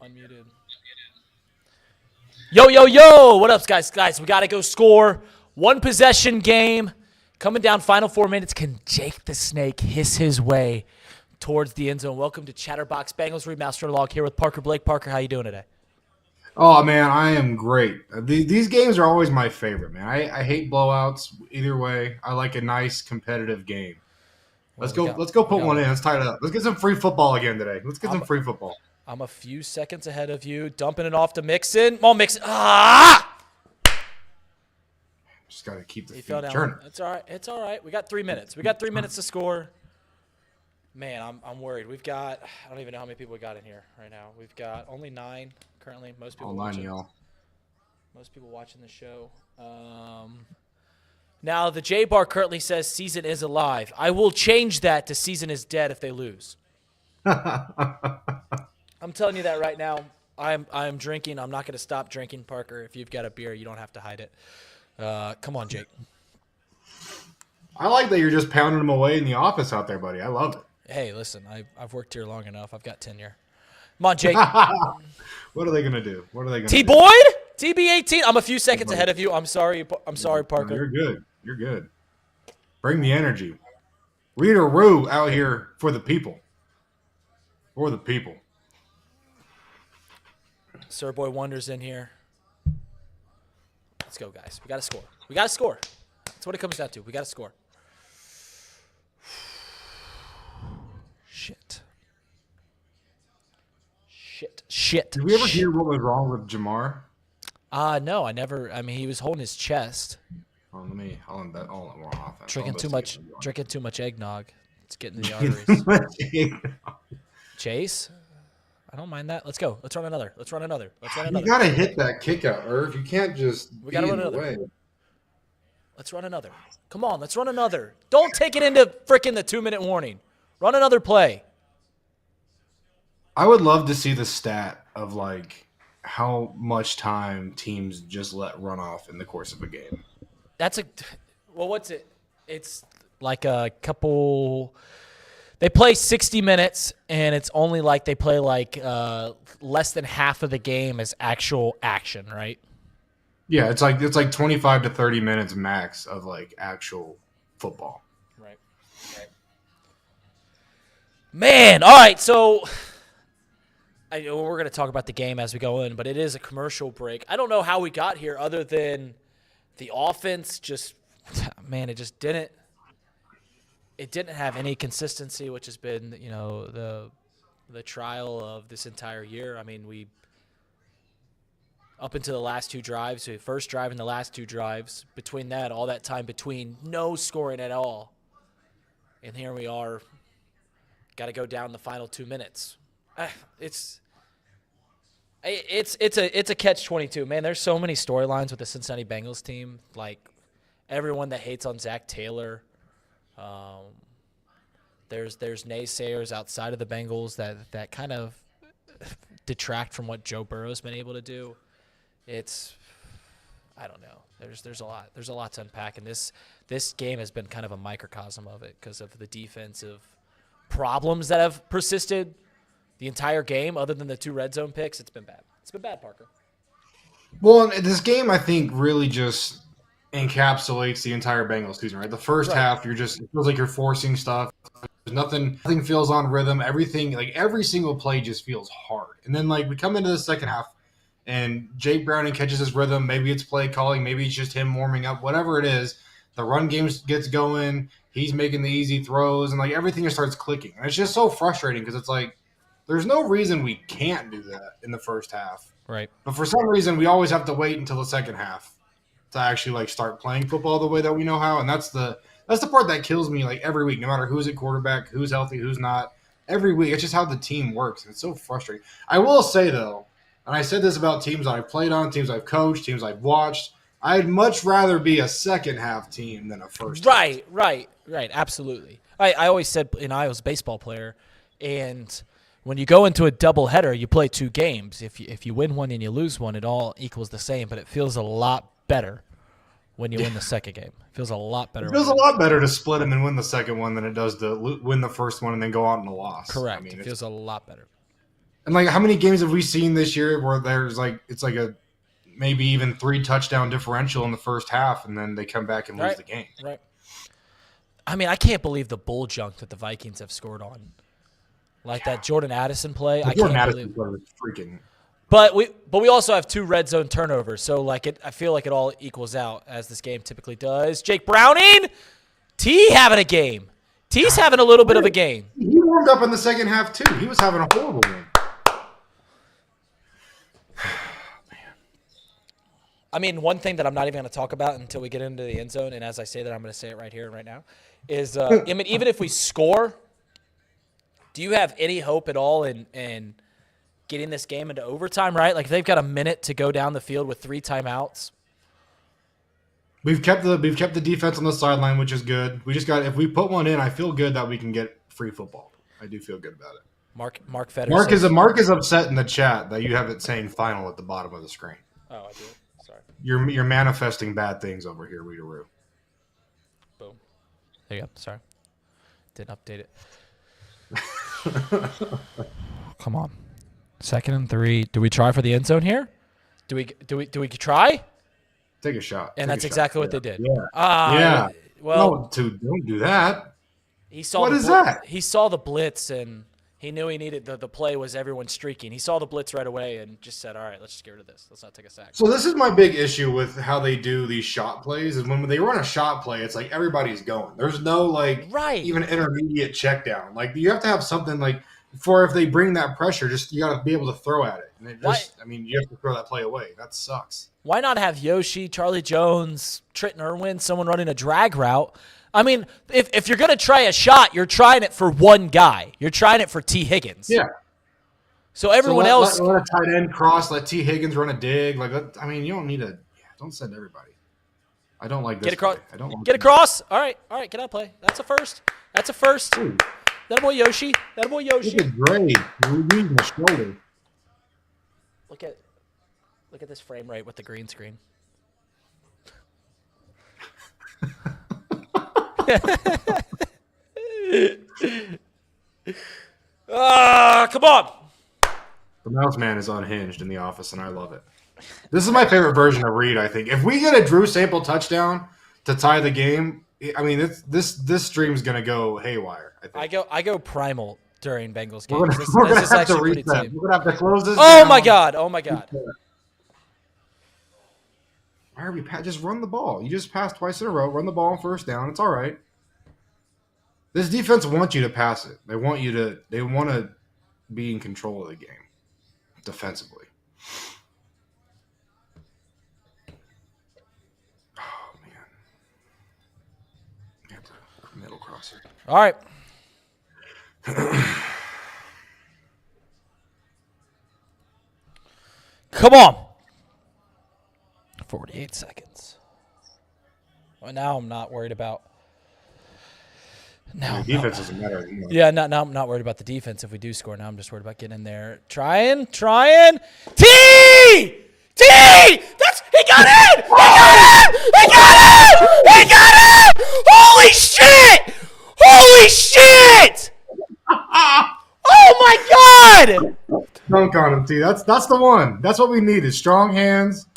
Unmuted. Yo. What up, guys? Guys, we got to go score. One possession game. Coming down final 4 minutes. Can Jake the Snake hiss his way towards the end zone? Welcome to Chatterbox Bengals Remaster Log here with Parker Blake. Parker, how you doing today? Oh, man, I am great. These games are always my favorite, man. I hate blowouts either way. I like a nice competitive game. Well, Let's go we put got one one. in. Let's tie it up. Let's get some free football again today. Let's get I'm, some free football. I'm a few seconds ahead of you. Dumping it off to Mixon. Come on, Mixon. Ah! Just got to keep the He feet fell down. turning. It's all right. It's all right. We got 3 minutes. We got 3 minutes to score. Man, I'm worried. We've got – I don't even know how many people we got in here right now. We've got only 9 currently. Most people All nine, y'all. Most people watching the show. Now, the J Bar currently says season is alive. I will change that to season is dead if they lose. I'm telling you that right now. I'm drinking. I'm not going to stop drinking, Parker. If you've got a beer, you don't have to hide it. Come on, Jake. I like that you're just pounding them away in the office out there, buddy. I love it. Hey, listen, I've worked here long enough. I've got tenure. Come on, Jake. What are they going to do? What are they going to T do? Boyd? TB18. I'm a few seconds ahead of you. I'm sorry, Parker. You're good. You're good. Bring the energy. Reader Roo out here for the people. For the people. Sir Boy Wonder's in here. Let's go, guys. We got to score. We got to score. That's what it comes down to. We got to score. Shit. Did we ever hear what was wrong with Jamar? No, I never. I mean, he was holding his chest. Hold on, that all on offense. Drinking too much eggnog. It's getting to the arteries. Chase? I don't mind that. Let's go. Let's run another. You gotta hit that kick out, Irv. You can't just We gotta run in the another. way. Let's run another. Come on, let's run another. Don't take it into frickin' the 2-minute warning. Run another play. I would love to see the stat of like how much time teams just let run off in the course of a game. What's it? It's like a couple. They play 60 minutes, and it's only like they play like less than half of the game as actual action, right? Yeah, it's like 25 to 30 minutes max of like actual football. Right. Man, all right, so we're going to talk about the game as we go in, but it is a commercial break. I don't know how we got here other than the offense just, man, it just didn't have any consistency, which has been, the trial of this entire year. I mean, we up into the last two drives, so first drive and the last two drives, between that, all that time between, no scoring at all. And here we are, got to go down the final 2 minutes. It's a catch-22, man. There's so many storylines with the Cincinnati Bengals team. Like everyone that hates on Zach Taylor. There's naysayers outside of the Bengals that kind of detract from what Joe Burrow's been able to do. I don't know. There's a lot to unpack, and this game has been kind of a microcosm of it because of the defensive problems that have persisted the entire game. Other than the 2 red zone picks, it's been bad. It's been bad, Parker. Well, this game I think really just encapsulates the entire Bengals season, right? The first half, it feels like you're forcing stuff. Nothing feels on rhythm. Everything, like every single play just feels hard. And then like we come into the second half and Jake Browning catches his rhythm. Maybe it's play calling. Maybe it's just him warming up. Whatever it is, the run game gets going. He's making the easy throws and like everything just starts clicking. And it's just so frustrating because it's like there's no reason we can't do that in the first half. Right. But for some reason, we always have to wait until the second half to actually like start playing football the way that we know how. And that's the part that kills me like every week, no matter who's at quarterback, who's healthy, who's not. Every week, it's just how the team works. It's so frustrating. I will say, though, and I said this about teams I've played on, teams I've coached, teams I've watched, I'd much rather be a second-half team than a first-half team. Right. Absolutely. I always said, I was a baseball player, and when you go into a doubleheader, you play 2 games. If you win one and you lose one, it all equals the same, but it feels a lot better when you win the second game. It feels a lot better. It feels a lot better to split them and win the second one than it does to win the first one and then go out in a loss. Correct. It feels a lot better. And like, how many games have we seen this year where there's like it's like a maybe even 3 touchdown differential in the first half, and then they come back and lose the game? Right. I mean, I can't believe the bull junk that the Vikings have scored on. Like that Jordan Addison play. I Jordan can't Addison believe. was freaking. But we also have 2 red zone turnovers, so like I feel like it all equals out as this game typically does. Jake Browning, T having a game. T's having a little bit of a game. He warmed up in the second half too. He was having a horrible game. I mean, one thing that I'm not even going to talk about until we get into the end zone, and as I say that, I'm going to say it right here and right now, is I mean, even if we score, do you have any hope at all in getting this game into overtime, right? Like, if they've got a minute to go down the field with 3 timeouts. We've kept the defense on the sideline, which is good. We just got if we put one in, I feel good that we can get free football. I do feel good about it. Mark Fetter. Mark is upset in the chat that you have it saying final at the bottom of the screen. Oh, I do. Sorry. You're manifesting bad things over here, Weederoo. Boom. There you go. Sorry. Didn't update it. Come on. 2nd and 3. Do we try for the end zone here? Do we try? Take a shot. And that's exactly what they did. Yeah. Yeah. Well, don't do that. He saw what is that? He saw the blitz and he knew he needed the play was everyone streaking. He saw the blitz right away and just said, "All right, let's just get rid of this. Let's not take a sack." So this is my big issue with how they do these shot plays. Is when they run a shot play, it's like everybody's going. There's no even intermediate check down. Like you have to have something like for if they bring that pressure, just you got to be able to throw at it. And it just, I mean, you have to throw that play away. That sucks. Why not have Yoshi, Charlie Jones, Trenton Irwin, someone running a drag route? I mean, if you're going to try a shot, you're trying it for one guy. You're trying it for T. Higgins. Yeah. So everyone else. Let a tight end cross. Let T. Higgins run a dig. I mean, you don't need a. Don't send everybody. I don't like this. Get across. I don't like get across. All right. Get out play. That's a first. Ooh. That boy Yoshi. Look at Gray. We're using the shoulder. Look at this frame rate with the green screen. Come on. The mouse man is unhinged in the office, and I love it. This is my favorite version of Reed, I think. If we get a Drew Sample touchdown to tie the game, I mean, this stream's going to go haywire, I think. I go primal during Bengals games. We're going to have to reset. We're going to have to close this down. Oh, my God. Why are we just run the ball? You just passed twice in a row. Run the ball on first down. It's all right. This defense wants you to pass it. They want to be in control of the game defensively. Oh, man. Middle crosser. All right. Come on. 48 seconds. Well, now I'm not worried about. Now the defense doesn't matter anymore. Yeah, now I'm not worried about the defense if we do score. Now I'm just worried about getting in there. Trying. T! He got in! He got in! Holy shit! Oh my God! Dunk on him, T. That's the one. That's what we need is strong hands.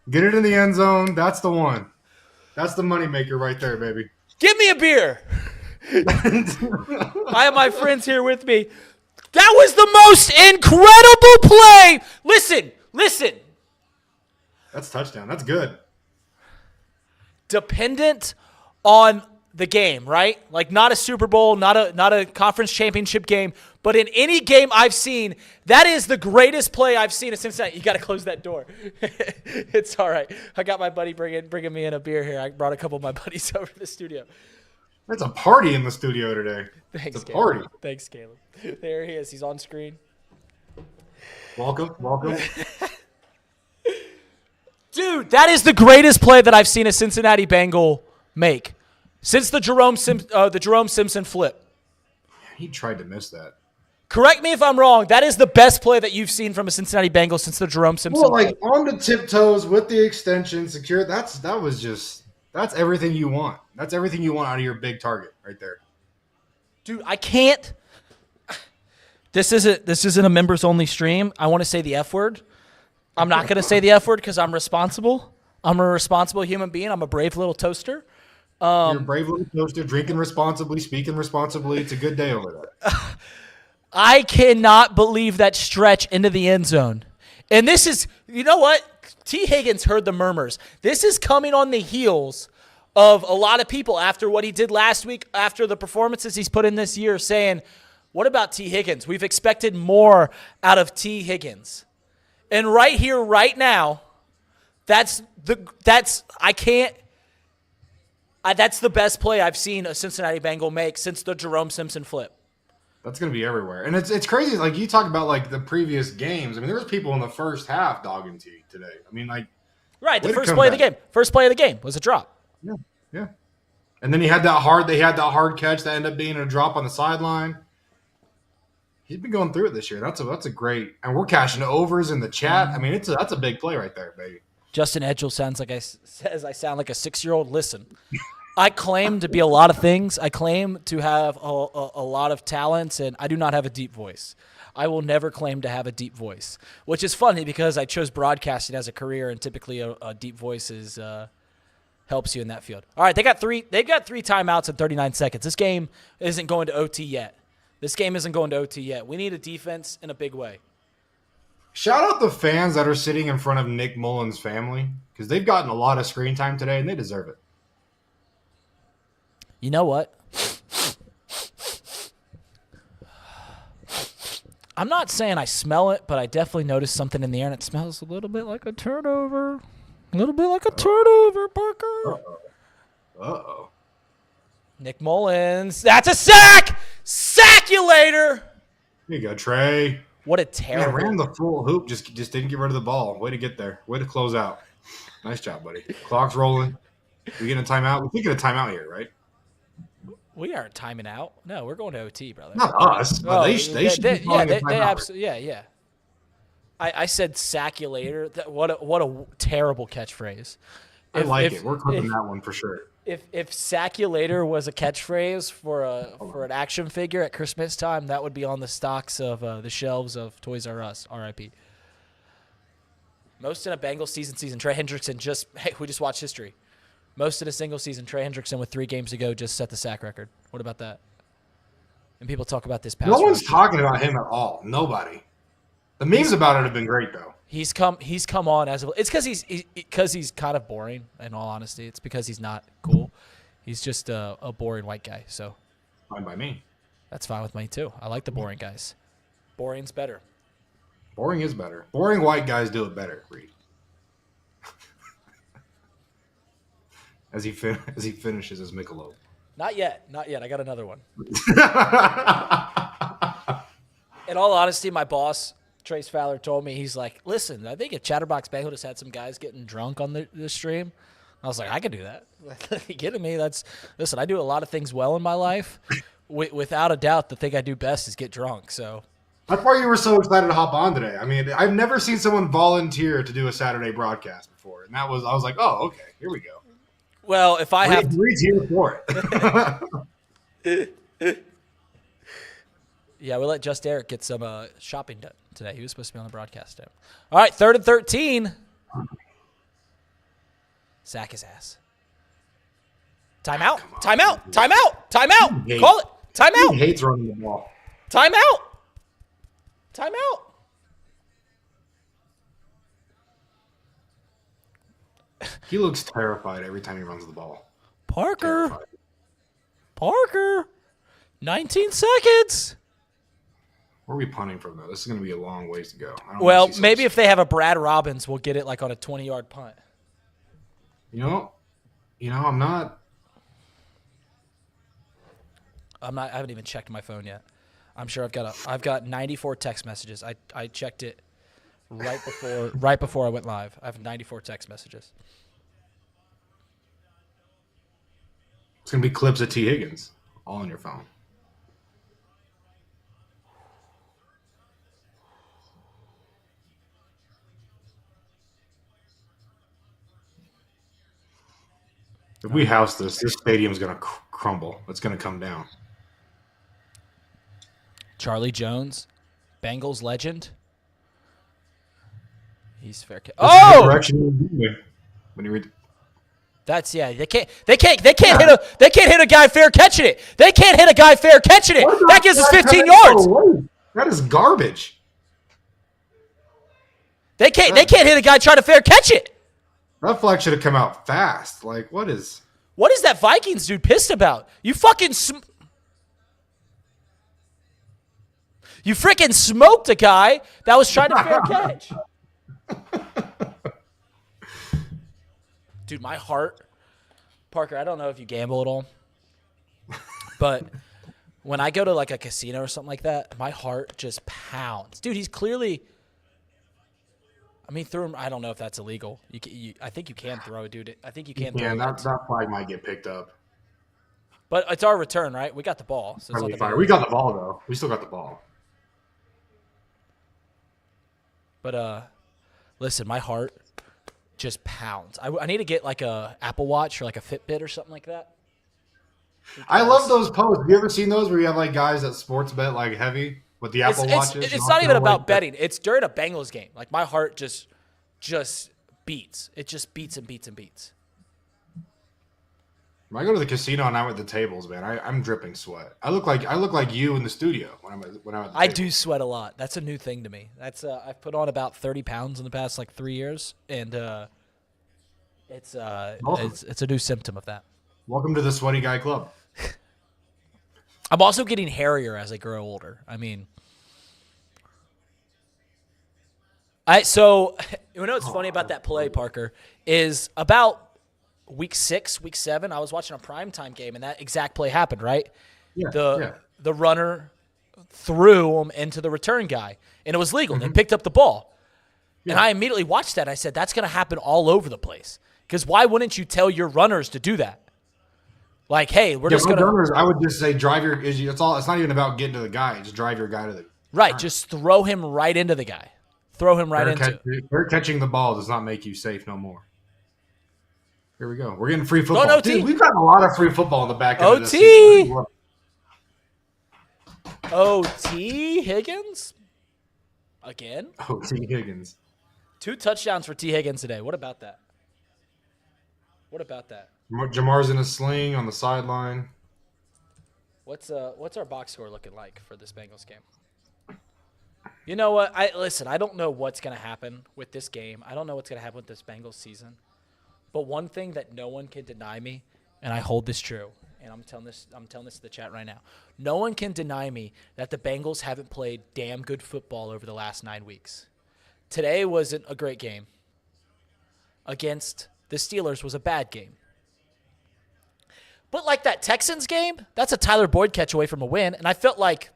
Get it in the end zone. That's the one. That's the moneymaker right there, baby. Give me a beer. I have my friends here with me. That was the most incredible play. Listen. That's touchdown. That's good. Dependent on the game, right? Like not a Super Bowl, not a conference championship game, but in any game I've seen, that is the greatest play I've seen in Cincinnati. You got to close that door. It's all right. I got my buddy bringing me in a beer here. I brought a couple of my buddies over to the studio. It's a party in the studio today. Thanks, it's a party. Thanks, Caleb. There he is. He's on screen. Welcome. Dude, that is the greatest play that I've seen a Cincinnati Bengal make since the Jerome Simpson flip. He tried to miss that. Correct me if I'm wrong. That is the best play that you've seen from a Cincinnati Bengal since the Jerome Simpson flip. Well, on the tiptoes with the extension secure. That's everything you want. That's everything you want out of your big target right there. Dude, I can't. This isn't a members only stream. I want to say the F word. I'm not going to say the F word because I'm responsible. I'm a responsible human being. I'm a brave little toaster. You're a brave little toaster, drinking responsibly, speaking responsibly. It's a good day over there. I cannot believe that stretch into the end zone. And this is, you know what? T. Higgins heard the murmurs. This is coming on the heels of a lot of people after what he did last week, after the performances he's put in this year, saying, what about T. Higgins? We've expected more out of T. Higgins. And right here, right now, that's the best play I've seen a Cincinnati Bengal make since the Jerome Simpson flip. That's going to be everywhere. And it's crazy. Like, you talk about, like, the previous games. I mean, there was people in the first half dogging T today. I mean, like. Right, the first play of the game. First play of the game was a drop. Yeah. And then they had that hard catch that ended up being a drop on the sideline. He's been going through it this year. That's a great. And we're cashing overs in the chat. I mean, that's a big play right there, baby. Justin Edgel says I sound like a 6-year-old. Listen. I claim to be a lot of things. I claim to have a lot of talents, and I do not have a deep voice. I will never claim to have a deep voice, which is funny because I chose broadcasting as a career, and typically a deep voice helps you in that field. All right, they've got three timeouts in 39 seconds. This game isn't going to OT yet. We need a defense in a big way. Shout out the fans that are sitting in front of Nick Mullen's family because they've gotten a lot of screen time today, and they deserve it. You know what? I'm not saying I smell it, but I definitely noticed something in the air, and it smells a little bit like a turnover. A little bit like a turnover, Parker. Uh-oh. Nick Mullins. That's a sack! Sackulator! Here you go, Trey. What a terrible. Man, ran the full hoop, just didn't get rid of the ball. Way to get there. Way to close out. Nice job, buddy. Clock's rolling. We getting a timeout? We're thinking a timeout here, right? We aren't timing out. No, we're going to OT, brother. Not us, but they should be calling a timeout. They absolutely, yeah. I said sackulator. What a terrible catchphrase. I like it. We're clipping that one for sure. If sackulator was a catchphrase for an action figure at Christmas time, that would be on the stocks of the shelves of Toys R Us. R.I.P. Most in a Bengals season. Trey Hendrickson we just watched history. Most in a single season. Trey Hendrickson with 3 games ago just set the sack record. What about that? And people talk about this pass. No one's talking about him at all. Nobody. The memes about it have been great though. He's come on as it's because he's kind of boring. In all honesty, it's because he's not cool. He's just a boring white guy. So fine by me. That's fine with me too. I like the boring guys. Boring's better. Boring is better. Boring white guys do it better. Reed. as he finishes his Michelob. Not yet. I got another one. In all honesty, my boss, Trace Fowler, told me, he's like, listen, I think if Chatterbox Bengals just had some guys getting drunk on the stream, I was like, I could do that. You kidding me? Listen, I do a lot of things well in my life. Without a doubt, the thing I do best is get drunk. So that's why you were so excited to hop on today. I mean, I've never seen someone volunteer to do a Saturday broadcast before, and I was like, oh, okay, here we go. Well, if I have Reed's here for it. Yeah, we let Just Eric get some shopping done today. He was supposed to be on the broadcast. All right, 3rd and 13. Sack his ass. Timeout. Timeout. Call it. Timeout. He hates running the ball. Timeout. He looks terrified every time he runs the ball. Parker. 19 seconds. Where are we punting from, though? This is going to be a long ways to go. Well, maybe if they have a Brad Robbins, we'll get it like on a 20-yard punt. You know, I'm not. I haven't even checked my phone yet. I'm sure I've got 94 text messages. I checked it right before I went live. I have 94 text messages. It's going to be clips of T. Higgins all on your phone. If we house this stadium's going to crumble. It's going to come down. Charlie Jones Bengals legend. He's fair. Oh! When you read. That's They can't hit a guy fair catching it. They can't hit a guy fair catching it. That gives us 15 yards. That is garbage. They can't hit a guy trying to fair catch it. That flag should have come out fast. Like, what is that Vikings dude pissed about? You fucking you freaking smoked a guy that was trying to fair catch. Dude, my heart, Parker, I don't know if you gamble at all, but when I go to like a casino or something like that, my heart just pounds. Dude, he's clearly, through him. I don't know if that's illegal. I think you can throw it, dude. I think you can throw it. Yeah, that flag might get picked up. But it's our return, right? We got the ball. So it's fine. We got the ball, though. We still got the ball. But, listen, my heart just pounds. I need to get like a Apple Watch or like a Fitbit or something like that. I love those posts. Have you ever seen those where you have like guys that sports bet like heavy with the Apple Watches? It's not even about betting. It's during a Bengals game. Like my heart just beats. It just beats and beats and beats. When I go to the casino and I'm at the tables, man, I'm dripping sweat. I look like you in the studio when I'm at the table. I do sweat a lot. That's a new thing to me. That's I've put on about 30 pounds in the past like 3 years, and it's a new symptom of that. Welcome to the Sweaty Guy Club. I'm also getting hairier as I grow older. So you know what's funny about that play, Parker, is about week 6, week 7, I was watching a primetime game, and that exact play happened, right? Yeah. The runner threw him into the return guy, and it was legal. They picked up the ball. Yeah. And I immediately watched that. I said, that's going to happen all over the place. Because why wouldn't you tell your runners to do that? Like, hey, we're just going to – I would just say drive your – it's not even about getting to the guy. Just drive your guy to the – Right, just throw him right into the guy. Throw him right into – Fair catching the ball does not make you safe no more. Here we go. We're getting free football. Dude, we've got a lot of free football in the back end of this season. OT Higgins? Again? OT Higgins. 2 touchdowns for T. Higgins today. What about that? Jamar's in a sling on the sideline. What's our box score looking like for this Bengals game? You know what? I don't know what's going to happen with this game. I don't know what's going to happen with this Bengals season. But one thing that no one can deny me, and I hold this true, and I'm telling this to the chat right now. No one can deny me that the Bengals haven't played damn good football over the last 9 weeks. Today wasn't a great game. Against the Steelers was a bad game. But like that Texans game, that's a Tyler Boyd catch away from a win, and I felt like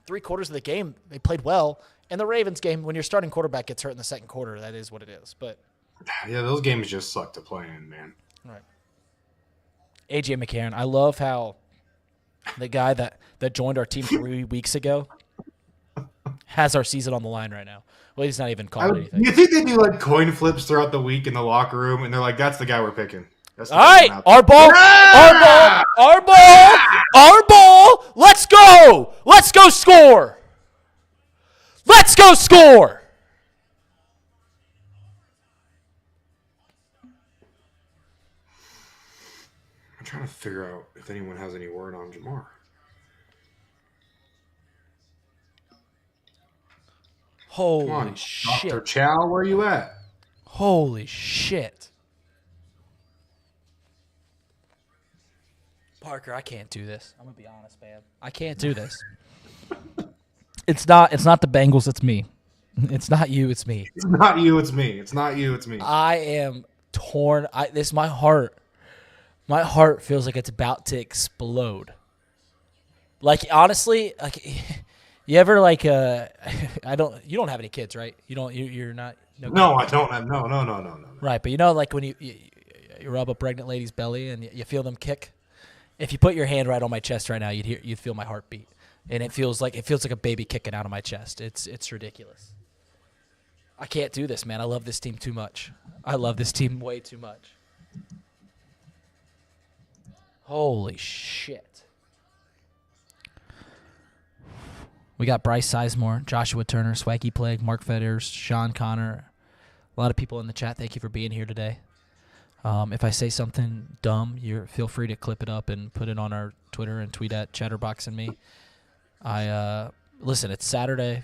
3/4 of the game they played well. And the Ravens game, when your starting quarterback gets hurt in the second quarter, that is what it is. But yeah, those games just suck to play in, man. Right. AJ McCarron, I love how the guy that joined our team 3 weeks ago has our season on the line right now. Well, he's not even calling anything. You think they do like coin flips throughout the week in the locker room, and they're like, "That's the guy we're picking." All right, our ball. Let's go. Let's go score. Let's go score. I'm trying to figure out if anyone has any word on Jamar. Holy shit. Dr. Chow, where you at? Holy shit. Parker, I can't do this. I'm going to be honest, man. I can't do this. It's not the Bengals, it's me. It's not you, it's me. It's not you, it's me. It's not you, it's me. I am torn. My heart feels like it's about to explode. Like honestly, like you ever like you don't have any kids, right? You're not No, I don't have no. Right, but you know like when you rub a pregnant lady's belly and you feel them kick? If you put your hand right on my chest right now, you'd feel my heartbeat. And it feels like a baby kicking out of my chest. It's ridiculous. I can't do this, man. I love this team too much. I love this team way too much. Holy shit. We got Bryce Sizemore, Joshua Turner, Swaggy Plague, Mark Fedders, Sean Connor. A lot of people in the chat. Thank you for being here today. If I say something dumb, feel free to clip it up and put it on our Twitter and tweet at Chatterbox and me. Listen, it's Saturday.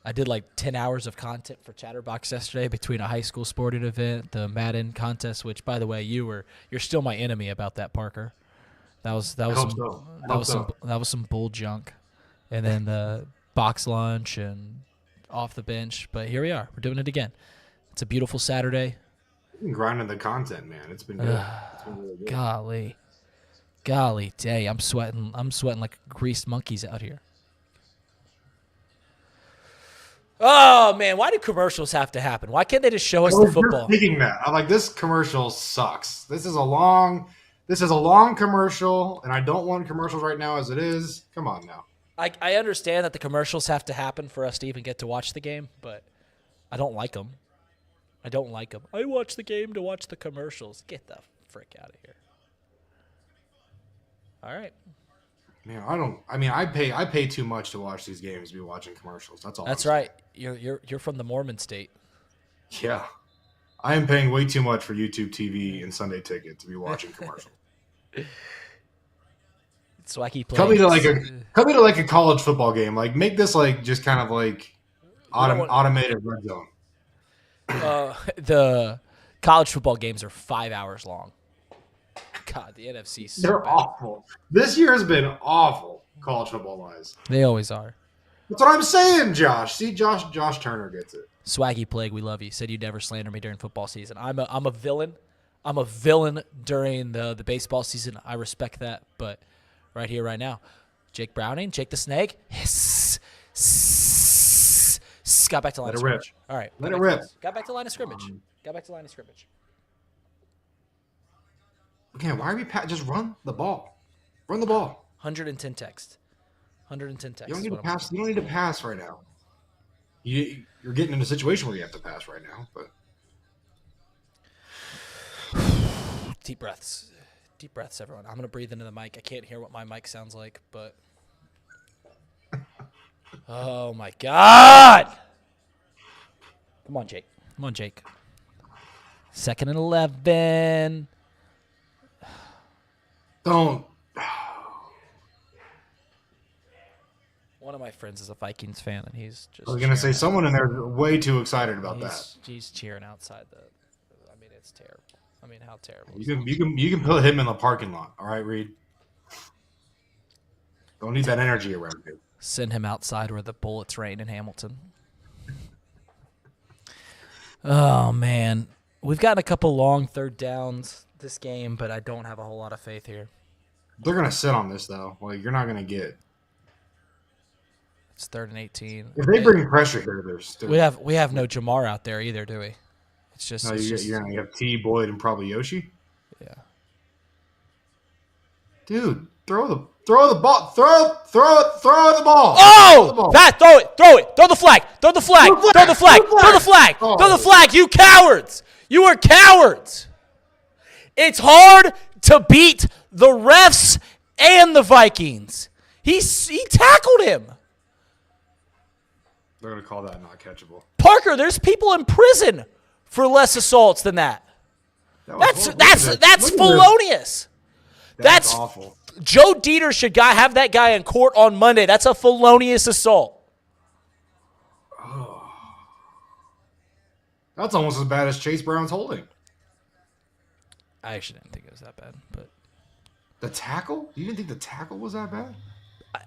I did like 10 hours of content for Chatterbox yesterday between a high school sporting event, the Madden contest, which, by the way, you're still my enemy about that, Parker. That was some bull junk, and then the box lunch and off the bench. But here we are. We're doing it again. It's a beautiful Saturday. You've been grinding the content, man. It's been good. It's been really good. Golly, day. I'm sweating like greased monkeys out here. Oh man, why do commercials have to happen? Why can't they just show us the football? Thinking that, I'm like, this commercial sucks. This is a long commercial, and I don't want commercials right now as it is. Come on now. I understand that the commercials have to happen for us to even get to watch the game, but I don't like them. I watch the game to watch the commercials. Get the frick out of here. All right. Man, I pay too much to watch these games to be watching commercials. That's all. That's right. You're from the Mormon state. Yeah. I am paying way too much for YouTube TV and Sunday Ticket to be watching commercials. Swaggy plays. Come me to like a college football game. Like, make this like just kind of like automated red zone. The college football games are 5 hours long. God, the NFC. They're awful. This year has been awful, college football wise. They always are. That's what I'm saying, Josh. See, Josh Turner gets it. Swaggy Plague, we love you. Said you'd never slander me during football season. I'm a villain. I'm a villain during the baseball season. I respect that, but right here, right now, Jake Browning, Jake the Snake, got back to line of scrimmage. All right, let it rip. Got back to line of scrimmage. Okay, why are we just run the ball? Run the ball. 110 text. 110 text. You don't need to pass. You don't need to pass right now. You're getting in a situation where you have to pass right now, but deep breaths, everyone. I'm gonna breathe into the mic. I can't hear what my mic sounds like, but oh my God! Come on, Jake. 2nd and 11. Don't. One of my friends is a Vikings fan, and he's just. I was gonna say someone in there is way too excited about that. He's cheering outside the. I mean, it's terrible. I mean, how terrible. You can put him in the parking lot. All right, Reed. Don't need that energy around you. Send him outside where the bullets rain in Hamilton. Oh man, we've gotten a couple long third downs this game, but I don't have a whole lot of faith here. They're gonna sit on this though. Like, you're not gonna get. It's 3rd and 18. If they bring pressure here, there's. We have no Jamar out there either, do we? It's just. No, you're gonna have T, Boyd, and probably Yoshi. Yeah. Dude, throw the ball. Throw the ball. Oh! Throw it. Throw the flag. Throw the flag. You cowards. You are cowards. It's hard to beat the refs and the Vikings. He tackled him. They're going to call that not catchable. Parker, there's people in prison for less assaults than that. That's felonious. That's awful. Joe Dieter should have that guy in court on Monday. That's a felonious assault. Oh. That's almost as bad as Chase Brown's holding. I actually didn't think it was that bad, but the tackle? You didn't think the tackle was that bad?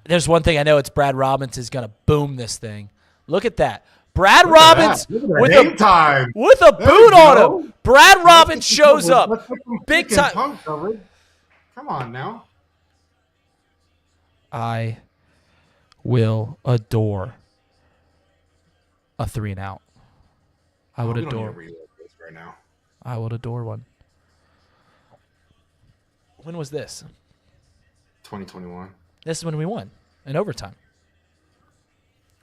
There's one thing I know. It's Brad Robbins is going to boom this thing. Look at that. Brad Robbins with a boot on him. Brad Robbins shows up. Big time. Come on now. I will adore a 3-and-out. I would adore. Right now. I would adore one. When was this? 2021. This is when we won in overtime.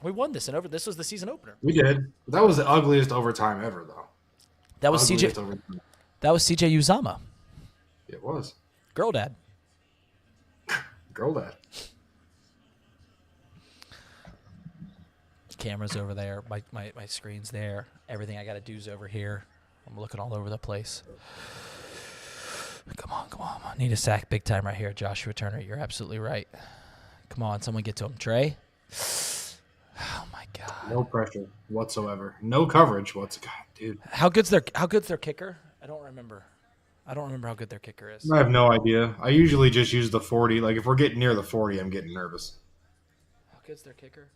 We won this in overtime. This was the season opener. We did. That was the ugliest overtime ever, though. That was CJ. That was CJ Uzama. It was. Girl dad. Girl dad. camera's over there. My screen's there. Everything I got to do is over here. I'm looking all over the place. Come on. I need a sack big time right here. Joshua Turner, you're absolutely right. Come on, someone get to him. Trey? Oh, my God. No pressure whatsoever. No coverage whatsoever. God, dude. How good's their kicker? I don't remember how good their kicker is. I have no idea. I usually just use the 40. Like, if we're getting near the 40, I'm getting nervous. How good's their kicker?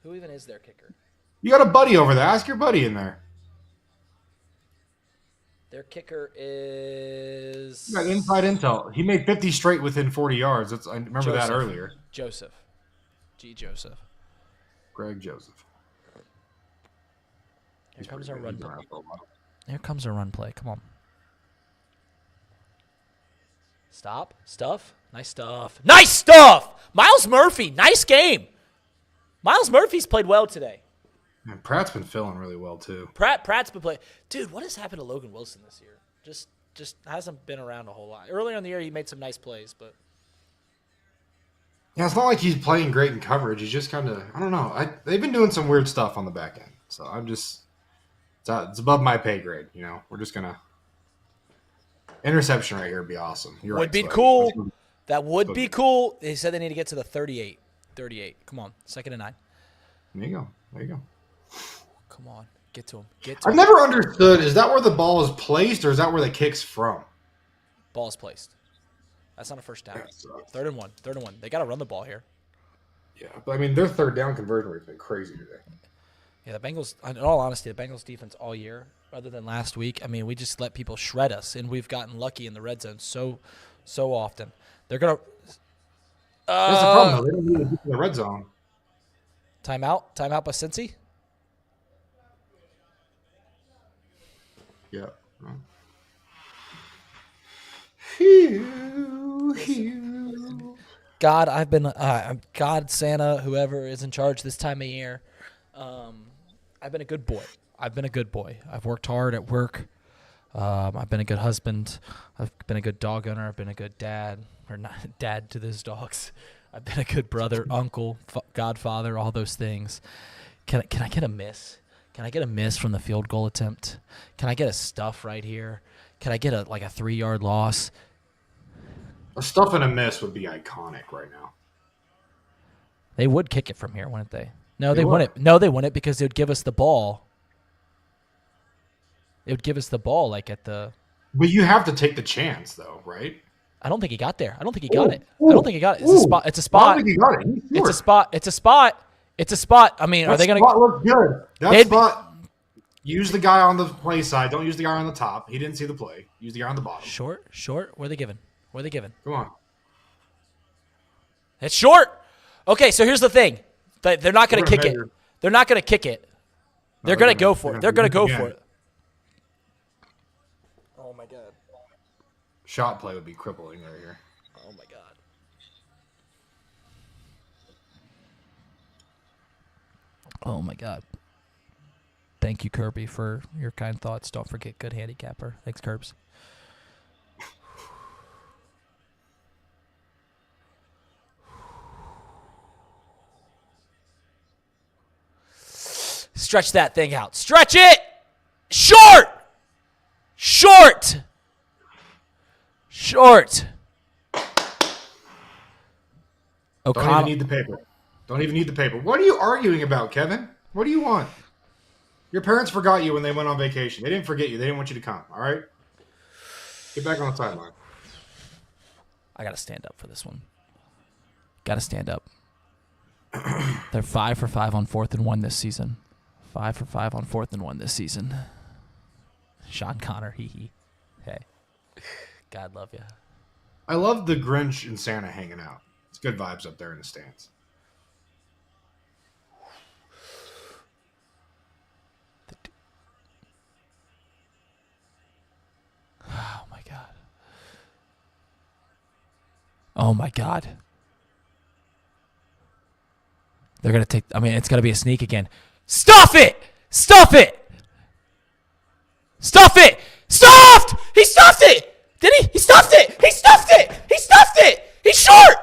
Who even is their kicker? You got a buddy over there. Ask your buddy in there. Their kicker is... You got inside intel. He made 50 straight within 40 yards. I remember that earlier. Joseph. Joseph. Greg Joseph. Here comes our run play. Here comes our run play. Come on. Stop. Stuff. Nice stuff. Nice stuff! Miles Murphy. Nice game. Miles Murphy's played well today. Man, Pratt's been feeling really well, too. Pratt's been playing. Dude, what has happened to Logan Wilson this year? Just hasn't been around a whole lot. Earlier in the year, he made some nice plays, but... Yeah, it's not like he's playing great in coverage. He's just kind of, I don't know. They've been doing some weird stuff on the back end. So I'm just, it's above my pay grade. You know, we're just going to, interception right here would be awesome. Would be cool. That would be cool. They said they need to get to the 38. 38. Come on. 2nd and 9. There you go. Come on. Get to him. I've never understood, is that where the ball is placed or is that where the kick's from? Ball is placed. That's not a first down. 3rd and 1. They got to run the ball here. Yeah, but I mean, their 3rd down conversion rate's been crazy today. Yeah, the Bengals, in all honesty, the Bengals defense all year, other than last week, I mean, we just let people shred us, and we've gotten lucky in the red zone so often. They're going to... That's the problem, though. They don't need to get in the red zone. Timeout by Cincy? Yeah. God, I've been God, Santa, whoever is in charge this time of year. I've been a good boy. I've worked hard at work. I've been a good husband. I've been a good dog owner. I've been a good dad, or not dad to those dogs. I've been a good brother, uncle, godfather, all those things. Can I get a miss? Can I get a miss from the field goal attempt? Can I get a stuff right here? Can I get a 3-yard loss? A stuff and a miss would be iconic right now. They would kick it from here, wouldn't they? No, they wouldn't. No, they wouldn't because they would give us the ball. It would give us the ball at the... But you have to take the chance, though, right? I don't think he got there. I don't think he got it. I don't think he got it. It's a spot. It's a spot. I don't think he got it. It's a spot. It's a spot. It's a spot. I mean, are they going to... That spot looks good. That spot... Use the guy on the play side. Don't use the guy on the top. He didn't see the play. Use the guy on the bottom. Short. Where are they giving? Come on. It's short. Okay, so here's the thing. They're not going to kick it. They're not going to kick it. They're going to go for it. They're going to go for it. Oh, my God. Shot play would be crippling right here. Oh, my God. Oh, my God. Thank you, Kirby, for your kind thoughts. Don't forget good handicapper. Thanks, Curbs. Stretch that thing out. Stretch it! Short! Don't even need the paper. What are you arguing about, Kevin? What do you want? Your parents forgot you when they went on vacation. They didn't forget you. They didn't want you to come, all right? Get back on the sideline. I got to stand up for this one. Got to stand up. They're 5 for 5 on 4th and 1 this season. 5 for 5 on 4th and 1 this season. Sean Connor, hee. Hey. God love you. I love the Grinch and Santa hanging out. It's good vibes up there in the stands. Oh, my God. They're going to take... I mean, it's going to be a sneak again. Stuff it! Stuffed! He stuffed it! Did he? He stuffed it! He's short!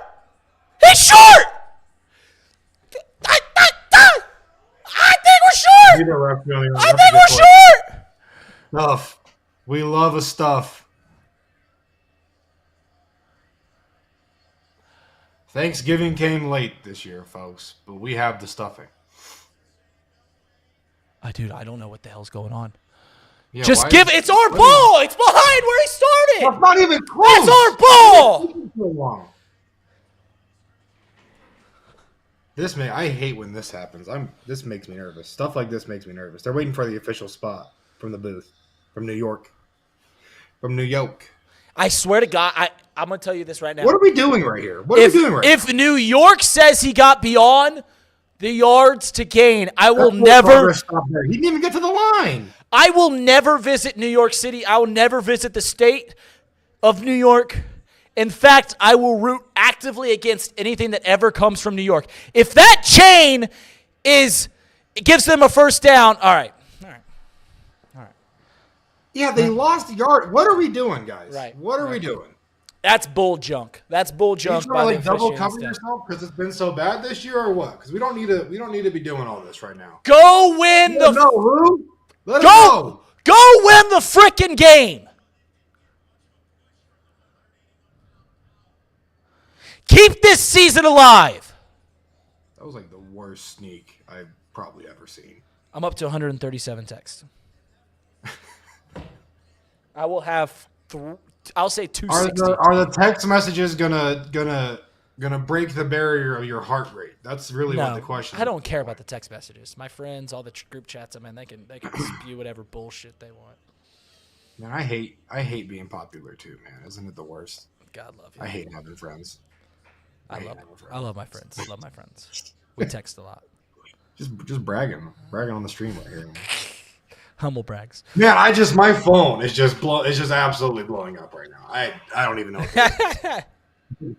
Neither ref really. I That's a think good we're point. short. Stuff. We love a stuff. Thanksgiving came late this year, folks, but we have the stuffing. Dude, I don't know what the hell's going on. Yeah, Just give it. It's our ball. It's behind where he started. That's not even close. That's our ball. I hate when this happens. This makes me nervous. Stuff like this makes me nervous. They're waiting for the official spot from the booth, from New York. I swear to God, I'm gonna tell you this right now. What are we doing right here? If New York says he got beyond the yards to gain, I will never. Stop there. He didn't even get to the line. I will never visit New York City. I will never visit the state of New York. In fact, I will root actively against anything that ever comes from New York. If that chain gives them a first down, all right. Yeah, they lost the yard. What are we doing, guys? Right. What are we doing? That's bull junk. That's bull junk. You trying to double cover yourself because it's been so bad this year, or what? Because we don't need to be doing all this right now. Go win the. No, who? Let it go. Go win the freaking game. Keep this season alive. That was like the worst sneak I've probably ever seen. I'm up to 137 texts. I will have. I'll say 260. Are the text messages gonna break the barrier of your heart rate? That's really what the question is. I don't care about the text messages. My friends, all the group chats, they can spew whatever bullshit they want. Man, I hate being popular too, man. Isn't it the worst? God love you. I hate having friends. I love my friends. I love my friends. We text a lot. Just bragging on the stream right here, man. Humble brags. Man, my phone is just absolutely blowing up right now. I don't even know what to do.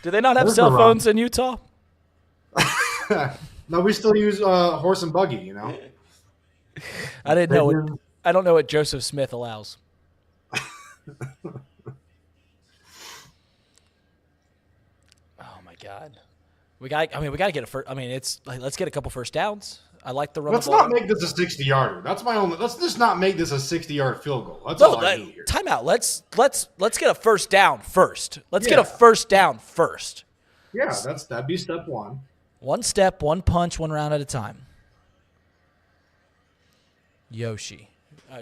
Do they not have cell phones in Utah? No, we still use horse and buggy, you know. I don't know what Joseph Smith allows. Oh my God. We got to get a first. Let's get a couple first downs. I like the run. Let's not make this a 60-yarder. That's my only. Let's just not make this a 60-yard field goal. That's all I need here. Time out. Let's get a first down first. Let's get a first down first. Yeah, that'd be step one. One step, one punch, one round at a time. Yoshi,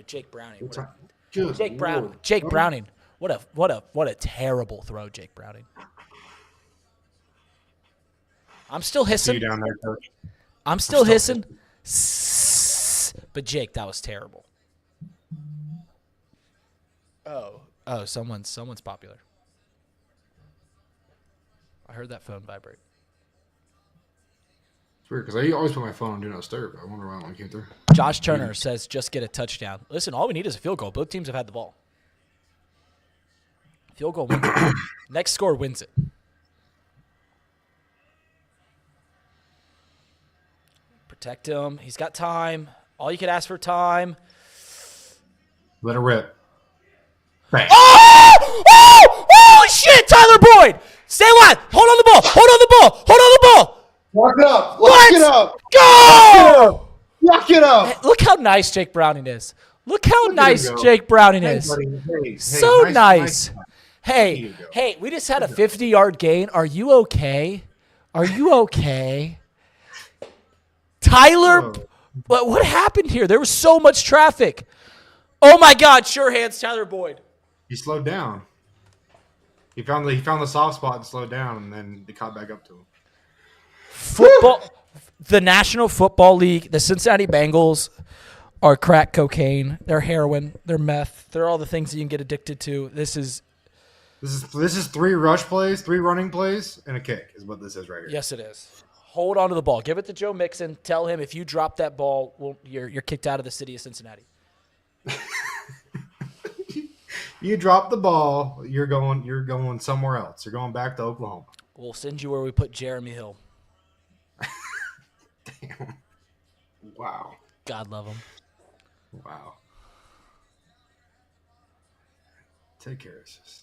Jake Browning. Jake Browning. What a terrible throw, Jake Browning. I'm still hissing. See you down there, coach. I'm still hissing. But Jake, that was terrible. Oh, someone's popular. I heard that phone vibrate. It's weird because I always put my phone on Do Not Disturb. I wonder why that one came through. Josh Turner says, just get a touchdown. Listen, all we need is a field goal. Both teams have had the ball. Field goal wins it. Next score wins it. Protect him. He's got time. All you could ask for time. Let it rip. Bang. Oh! Oh! Holy shit, Tyler Boyd! Stay alive. Hold on the ball. Hold on the ball. Hold on the ball. Lock it up. Lock it up. Go! Lock it up. Hey, look how nice Jake Browning is. Look how nice Jake Browning is. Hey, so nice. Hey, we just had a 50-yard gain. Are you okay? Are you okay? Tyler, what happened here? There was so much traffic. Oh my God! Sure hands, Tyler Boyd. He slowed down. He found the soft spot and slowed down, and then they caught back up to him. Football, the National Football League, the Cincinnati Bengals are crack cocaine. They're heroin. They're meth. They're all the things that you can get addicted to. This is 3 rush plays, 3 running plays, and a kick is what this is right here. Yes, it is. Hold on to the ball. Give it to Joe Mixon. Tell him if you drop that ball, you're kicked out of the city of Cincinnati. You drop the ball, you're going somewhere else. You're going back to Oklahoma. We'll send you where we put Jeremy Hill. Damn. Wow. God love him. Wow. Take care. It's just.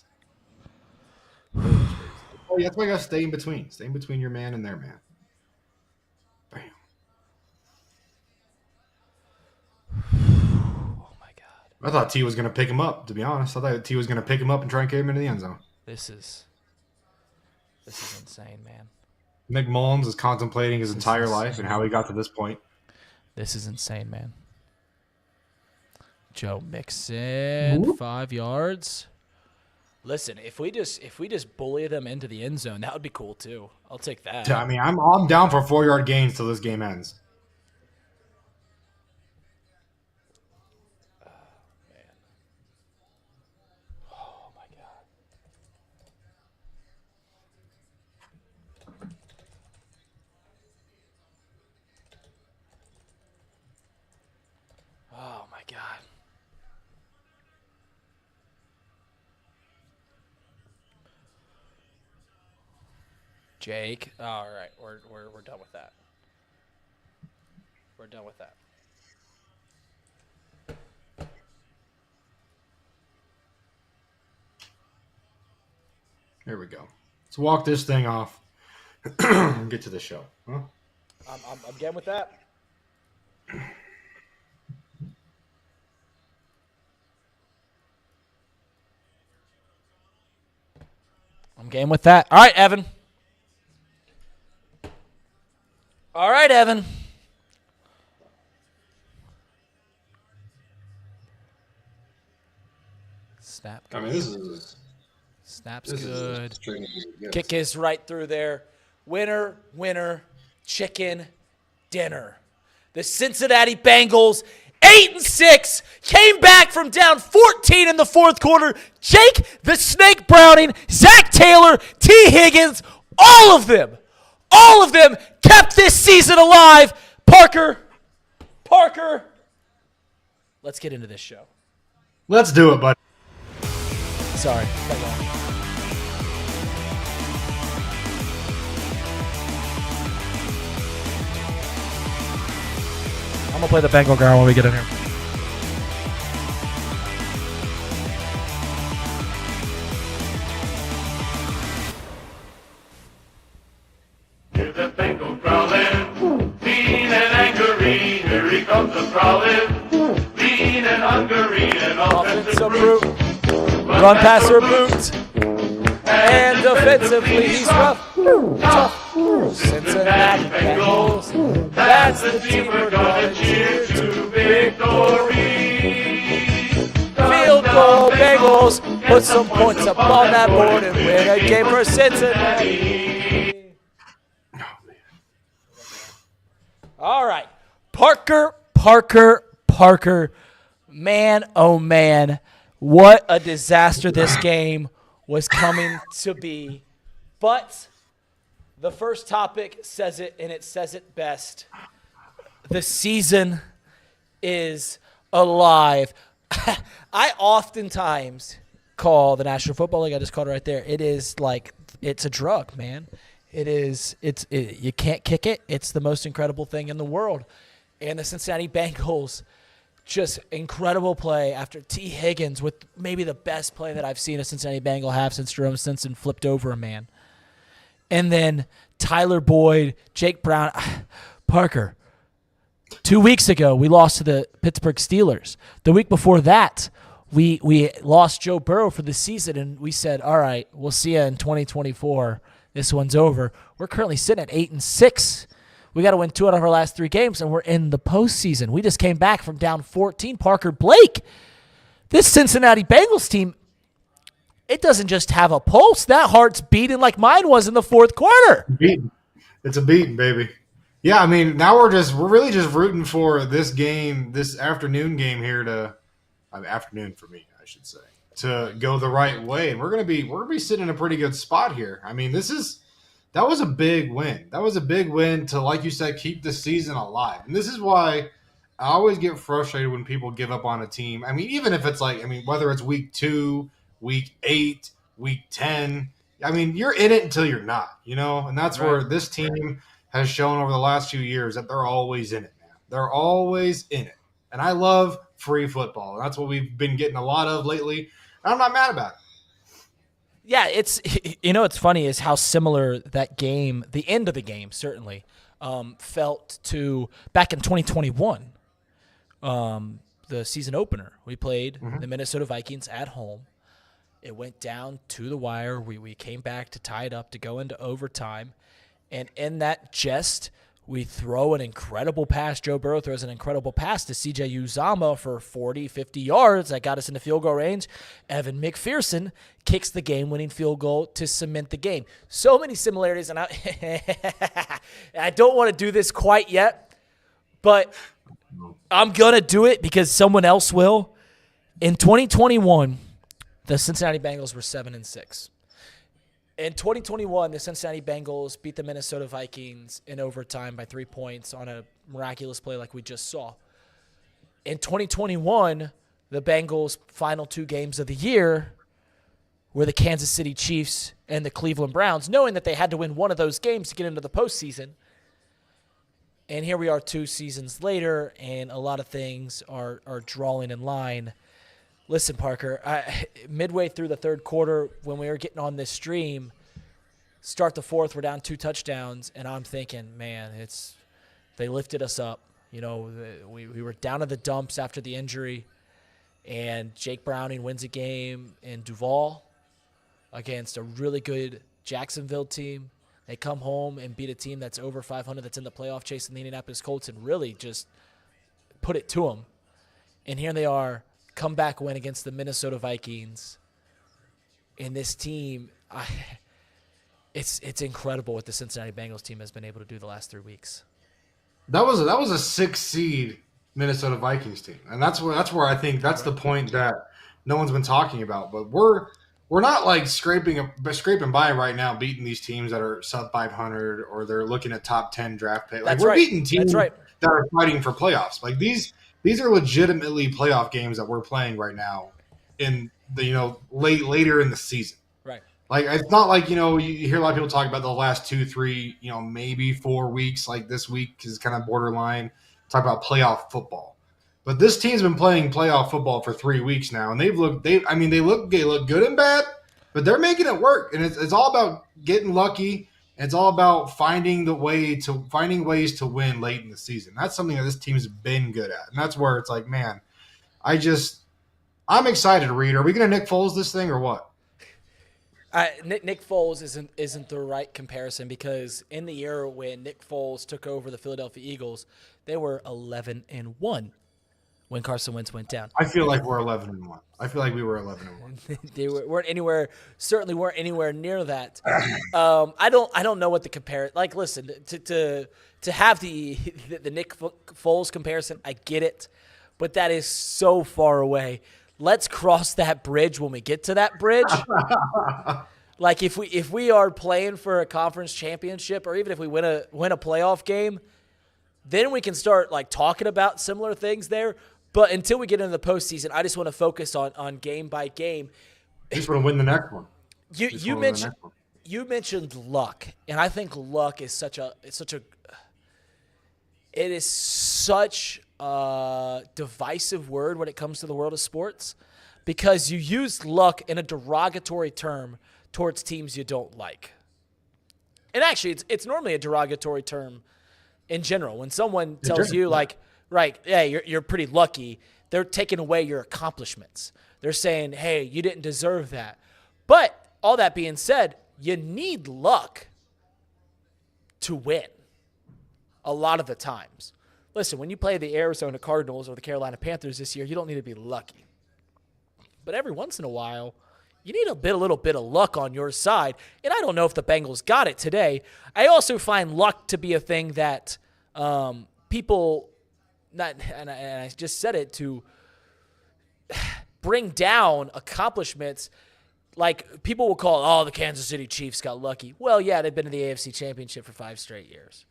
Oh, that's why you got to stay in between. Stay in between your man and their man. Bam. I thought T was going to pick him up, to be honest. I thought T was going to pick him up and try and carry him into the end zone. This is insane, man. Nick Mullins is contemplating his entire life and how he got to this point. This is insane, man. Joe Mixon, 5 yards. Listen, if we just bully them into the end zone, that would be cool too. I'll take that. I mean, I'm down for 4-yard gains till this game ends. Oh my God. Jake. All right, we're done with that. We're done with that. Here we go. Let's walk this thing off and get to the show. Huh? I'm getting with that. I'm game with that. All right, Evan. All right, Evan. Snap. I mean, this is... Snap's good. Yes. Kick is right through there. Winner, winner, chicken dinner. The Cincinnati Bengals, 8-6, came back from down 14 in the fourth quarter. Jake the Snake Browning, Zach Taylor, T. Higgins, all of them kept this season alive. Parker, let's get into this show. Let's do it, buddy. Sorry. Cut long. I'm going to play the Bengal girl when we get in here. Hear the Bengal growling, mean and angry. Here he comes a prowling, mean and hungry. And Offensive brute, run passer boot, and defensively he's rough, tough. Cincinnati Bengals, that's the team we're gonna cheer to victory. Field goal Bengals, put some points up on that board and win a game for Cincinnati. All right, Parker. Man, oh man, what a disaster this game was coming to be. But the first topic says it, and it says it best. The season is alive. I oftentimes call the National Football League, I just called it right there, it is like, it's a drug, man. You can't kick it. It's the most incredible thing in the world. And the Cincinnati Bengals, just incredible play after T. Higgins with maybe the best play that I've seen a Cincinnati Bengal have since Jerome Stinson flipped over a man. And then Tyler Boyd, Jake Brown, Parker. 2 weeks ago, we lost to the Pittsburgh Steelers. The week before that, we lost Joe Burrow for the season, and we said, all right, we'll see you in 2024. This one's over. We're currently sitting at 8-6. We got to win 2 out of our last 3 games, and we're in the postseason. We just came back from down 14. Parker Blake, this Cincinnati Bengals team, it doesn't just have a pulse. That heart's beating like mine was in the fourth quarter. Beating. It's a beating, baby. Yeah, I mean, now we're really just rooting for this game, this afternoon game here afternoon for me, I should say, to go the right way. And we're gonna be sitting in a pretty good spot here. I mean, that was a big win. That was a big win to, like you said, keep the season alive. And this is why I always get frustrated when people give up on a team. I mean, even if it's whether it's week 2, week 8, week 10, I mean, you're in it until you're not, and that's right. Where this team has shown over the last few years that they're always in it, man. They're always in it. And I love free football. And that's what we've been getting a lot of lately. And I'm not mad about it. Yeah, it's what's funny is how similar that game, the end of the game certainly, felt to back in 2021. the season opener. We played the Minnesota Vikings at home. It went down to the wire. We came back to tie it up to go into overtime. And in that jest, we throw an incredible pass. Joe Burrow throws an incredible pass to C.J. Uzomah for 40, 50 yards. That got us into field goal range. Evan McPherson kicks the game-winning field goal to cement the game. So many similarities. And I don't want to do this quite yet, but I'm going to do it because someone else will. In 2021, the Cincinnati Bengals were 7-6. In 2021, the Cincinnati Bengals beat the Minnesota Vikings in overtime by 3 points on a miraculous play like we just saw. In 2021, the Bengals' final 2 games of the year were the Kansas City Chiefs and the Cleveland Browns, knowing that they had to win one of those games to get into the postseason. And here we are 2 seasons later, and a lot of things are drawing in line. Listen, Parker, midway through the third quarter, when we were getting on this stream, start the fourth, we're down 2 touchdowns, and I'm thinking, man, they lifted us up. You know, we were down in the dumps after the injury, and Jake Browning wins a game in Duval against a really good Jacksonville team. They come home and beat a team that's over 500, that's in the playoff chase in the Indianapolis Colts, and really just put it to them. And here they are, comeback win against the Minnesota Vikings. And this team, it's incredible what the Cincinnati Bengals team has been able to do the last 3 weeks. That was a 6 seed Minnesota Vikings team, and that's where I think that's the point that no one's been talking about. But we're not like scraping by right now, beating these teams that are sub 500 or they're looking at top 10 draft pick. Like we're beating teams that are fighting for playoffs. Like these are legitimately playoff games that we're playing right now in the later in the season. Right. Like it's not like you hear a lot of people talk about the last 2, 3, maybe 4 weeks. Like this week is kind of borderline. Talk about playoff football, but this team's been playing playoff football for 3 weeks now, and they look good and bad, but they're making it work. And it's all about getting lucky. It's all about finding ways to win late in the season. That's something that this team's been good at, and that's where it's like, man, I'm excited, Reed. Are we going to Nick Foles this thing or what? Nick Foles isn't the right comparison because in the year when Nick Foles took over the Philadelphia Eagles, they were 11-1 when Carson Wentz went down. I feel like we're 11-1. I feel like we were 11-1. They weren't weren't anywhere near that. I don't know what the compare. Like, listen, to have the Nick Foles comparison, I get it, but that is so far away. Let's cross that bridge when we get to that bridge. Like if we are playing for a conference championship, or even if we win a playoff game, then we can start like talking about similar things there. But until we get into the postseason, I just want to focus on game by game. You just want to win the next one. You mentioned luck, and I think luck is such a divisive word when it comes to the world of sports, because you use luck in a derogatory term towards teams you don't like. And actually, it's normally a derogatory term in general. When someone tells you, like, right, yeah, you're pretty lucky, they're taking away your accomplishments. They're saying, hey, you didn't deserve that. But all that being said, you need luck to win a lot of the times. Listen, when you play the Arizona Cardinals or the Carolina Panthers this year, you don't need to be lucky. But every once in a while, you need a little bit of luck on your side. And I don't know if the Bengals got it today. I also find luck to be a thing that people, and I just said it, to bring down accomplishments. Like, people will call, the Kansas City Chiefs got lucky. Well, yeah, they've been to the AFC Championship for 5 straight years.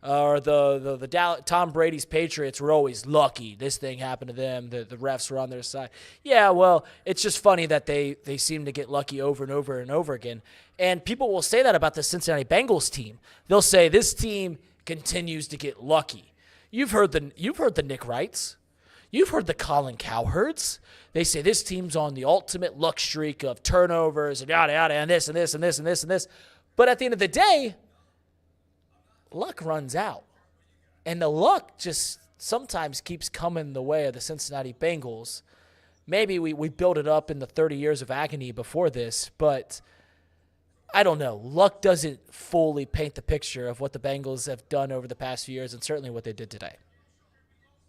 Or the Tom Brady's Patriots were always lucky. This thing happened to them. The refs were on their side. Yeah, well, it's just funny that they seem to get lucky over and over and over again. And people will say that about the Cincinnati Bengals team. They'll say this team continues to get lucky. You've heard the Nick Wrights. You've heard the Colin Cowherds. They say this team's on the ultimate luck streak of turnovers and yada yada and this and this and this and this and this. But at the end of the day, luck runs out. And the luck just sometimes keeps coming the way of the Cincinnati Bengals. Maybe we built it up in the 30 years of agony before this, but I don't know. Luck doesn't fully paint the picture of what the Bengals have done over the past few years and certainly what they did today.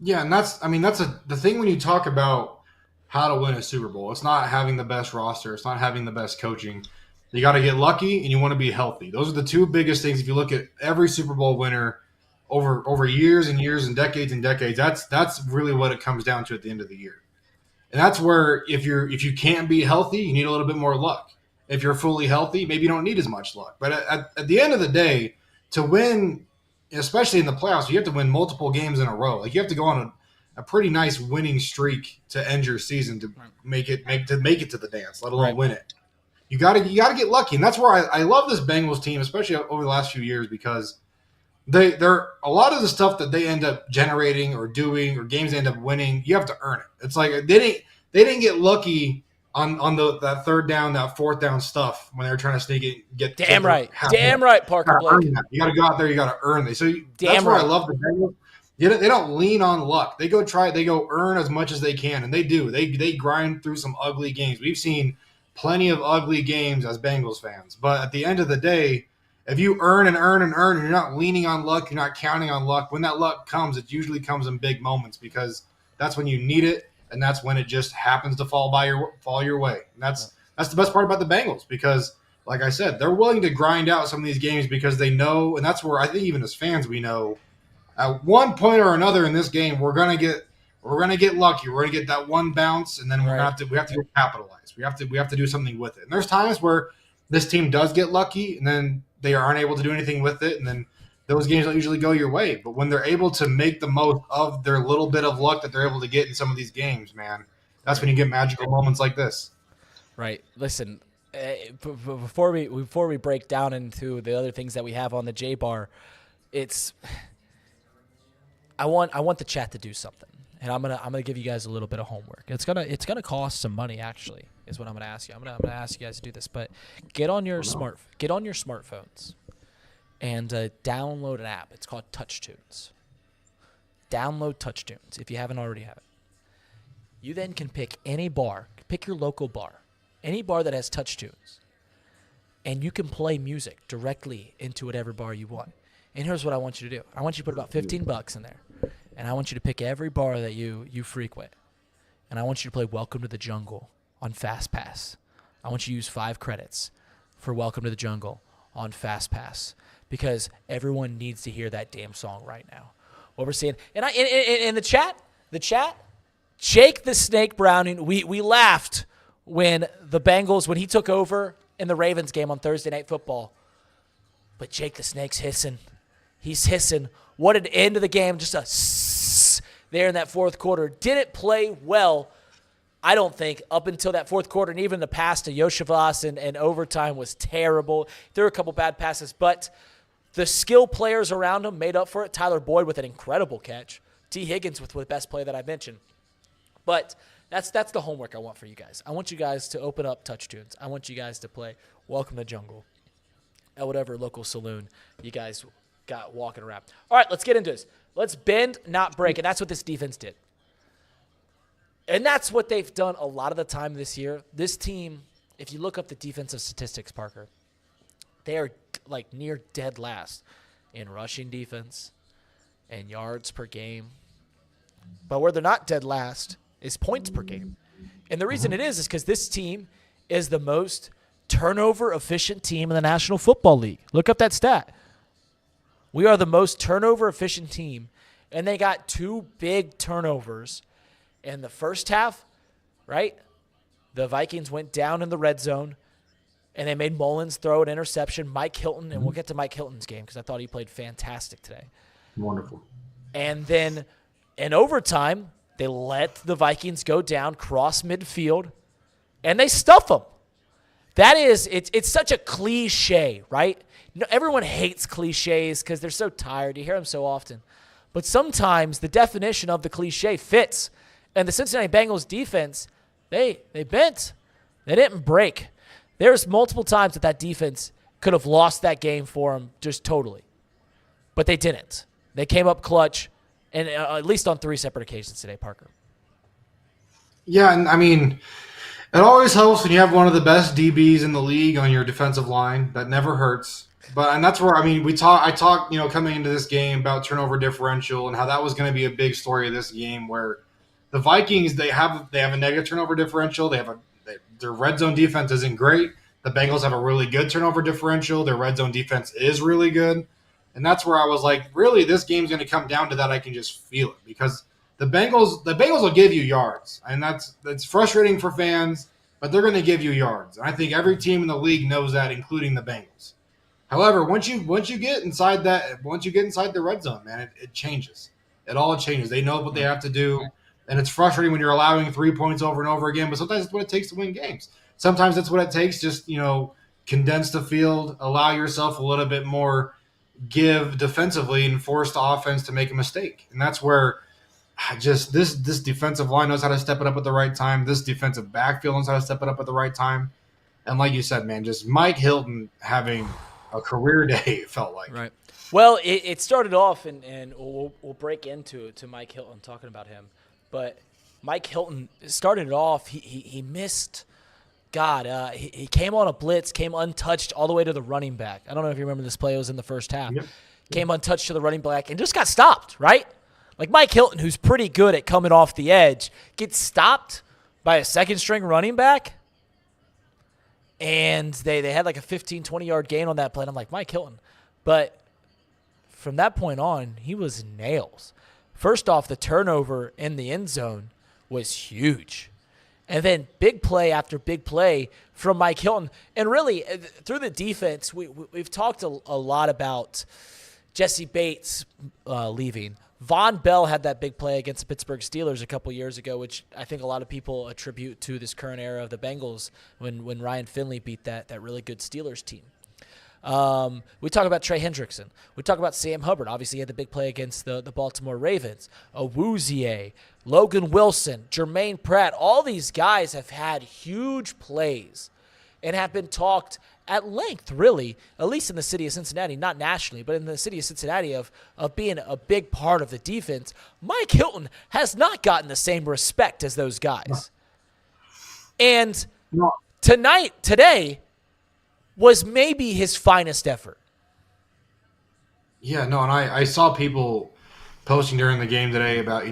Yeah, and that's the thing when you talk about how to win a Super Bowl. It's not having the best roster. It's not having the best coaching. You got to get lucky and you want to be healthy. Those are the two biggest things. If you look at every Super Bowl winner over years and years and decades, that's really what it comes down to at the end of the year. And that's where if you can't be healthy, you need a little bit more luck. If you're fully healthy, maybe you don't need as much luck. But at the end of the day, to win, especially in the playoffs, you have to win multiple games in a row. Like you have to go on a pretty nice winning streak to end your season to make it to the dance, let alone win it. You gotta get lucky, and that's where I love this Bengals team, especially over the last few years, because they're a lot of the stuff that they end up generating or doing or games they end up winning, you have to earn it. It's like they didn't get lucky on that third down, that fourth down stuff when they were trying to sneak it. Damn right, Parker Blake. You got to go out there. You got to earn it. So that's where I love the Bengals. They don't lean on luck. They go earn as much as they can, and they do. They grind through some ugly games. We've seen plenty of ugly games as Bengals fans, but at the end of the day, if you earn and earn and earn, and you're not leaning on luck, you're not counting on luck. When that luck comes, it usually comes in big moments because that's when you need it, and that's when it just happens to fall your way. And that's the best part about the Bengals because, like I said, they're willing to grind out some of these games because they know, and that's where I think even as fans we know, at one point or another in this game we're gonna get lucky. We're gonna get that one bounce, and then we have to get capitalized. We have to do something with it. And there's times where this team does get lucky, and then they aren't able to do anything with it, and then those games don't usually go your way. But when they're able to make the most of their little bit of luck that they're able to get in some of these games, man, that's when you get magical moments like this. Right. Listen, before we break down into the other things that we have on the J bar, I want the chat to do something, and I'm gonna give you guys a little bit of homework. It's gonna cost some money, actually, is what I'm gonna ask you. I'm gonna ask you guys to do this, but get on your smartphones and download an app. It's called TouchTunes. Download TouchTunes if you haven't already have it. You then can pick any bar, pick your local bar, any bar that has TouchTunes, and you can play music directly into whatever bar you want. And here's what I want you to do. I want you to put about $15 in there, and I want you to pick every bar that you frequent, and I want you to play Welcome to the Jungle on Fast Pass. I want you to use 5 credits for Welcome to the Jungle on Fast Pass because everyone needs to hear that damn song right now. What we're seeing, and in the chat, Jake the Snake Browning, we laughed when the Bengals, when he took over in the Ravens game on Thursday Night Football, but Jake the Snake's hissing. He's hissing. What an end of the game, just a sss there in that fourth quarter. Didn't play well, I don't think, up until that fourth quarter, and even the pass to Yoshivas and overtime was terrible. There were a couple bad passes, but the skill players around him made up for it. Tyler Boyd with an incredible catch. T. Higgins with the best play that I mentioned. But that's the homework I want for you guys. I want you guys to open up TouchTunes. I want you guys to play Welcome to Jungle at whatever local saloon you guys got walking around. All right, let's get into this. Let's bend, not break, and that's what this defense did. And that's what they've done a lot of the time this year. This team, if you look up the defensive statistics, Parker, they are like near dead last in rushing defense and yards per game. But where they're not dead last is points per game. And the reason it is because this team is the most turnover efficient team in the National Football League. Look up that stat. We are the most turnover efficient team, and they got 2 big turnovers in the first half, right? The Vikings went down in the red zone, and they made Mullins throw an interception. Mike Hilton, and we'll get to Mike Hilton's game because I thought he played fantastic today. Wonderful. And then in overtime, they let the Vikings go down, cross midfield, and they stuff them. That is, it's such a cliche, right? Everyone hates cliches because they're so tired. You hear them so often. But sometimes the definition of the cliche fits. And the Cincinnati Bengals defense, they bent. They didn't break. There's multiple times that defense could have lost that game for them just totally. But they didn't. They came up clutch. and at least on 3 separate occasions today, Parker. Yeah, and I mean, it always helps when you have one of the best DBs in the league on your defensive line. That never hurts. And that's where, I mean, I talked, coming into this game about turnover differential and how that was going to be a big story of this game, where the Vikings, they have a negative turnover differential. Their red zone defense isn't great. The Bengals have a really good turnover differential. Their red zone defense is really good. And that's where I was like, really, this game's going to come down to that. I can just feel it, because the Bengals will give you yards, and that's frustrating for fans, but they're going to give you yards. And I think every team in the league knows that, including the Bengals. However, once you get inside the red zone, man, it changes. It all changes. They know what they have to do, and it's frustrating when you're allowing 3 points over and over again. But sometimes it's what it takes to win games. Sometimes that's what it takes. Just condense the field, allow yourself a little bit more give defensively, and force the offense to make a mistake. And that's where this defensive line knows how to step it up at the right time. This defensive backfield knows how to step it up at the right time. And like you said, man, just Mike Hilton having a career day, it felt like. Right. Well, it started off, and we'll break into Mike Hilton, talking about him. But Mike Hilton started it off. He missed. God, he came on a blitz, came untouched all the way to the running back. I don't know if you remember this play. It was in the first half. Yep. Came untouched to the running back and just got stopped, right? Like Mike Hilton, who's pretty good at coming off the edge, gets stopped by a second-string running back. And they had like a 15, 20-yard gain on that play. And I'm like, Mike Hilton. But from that point on, he was nails. First off, the turnover in the end zone was huge. And then big play after big play from Mike Hilton. And really, through the defense, we've talked a lot about Jesse Bates leaving. Von Bell had that big play against the Pittsburgh Steelers a couple years ago, which I think a lot of people attribute to this current era of the Bengals when Ryan Finley beat that really good Steelers team. We talk about Trey Hendrickson. We talk about Sam Hubbard. Obviously, he had the big play against the Baltimore Ravens. Awuzie, Logan Wilson, Jermaine Pratt. All these guys have had huge plays and have been talked at length, really, at least in the city of Cincinnati, not nationally, but in the city of Cincinnati, of being a big part of the defense. Mike Hilton has not gotten the same respect as those guys. And today was maybe his finest effort. Yeah, no, and I saw people posting during the game today about,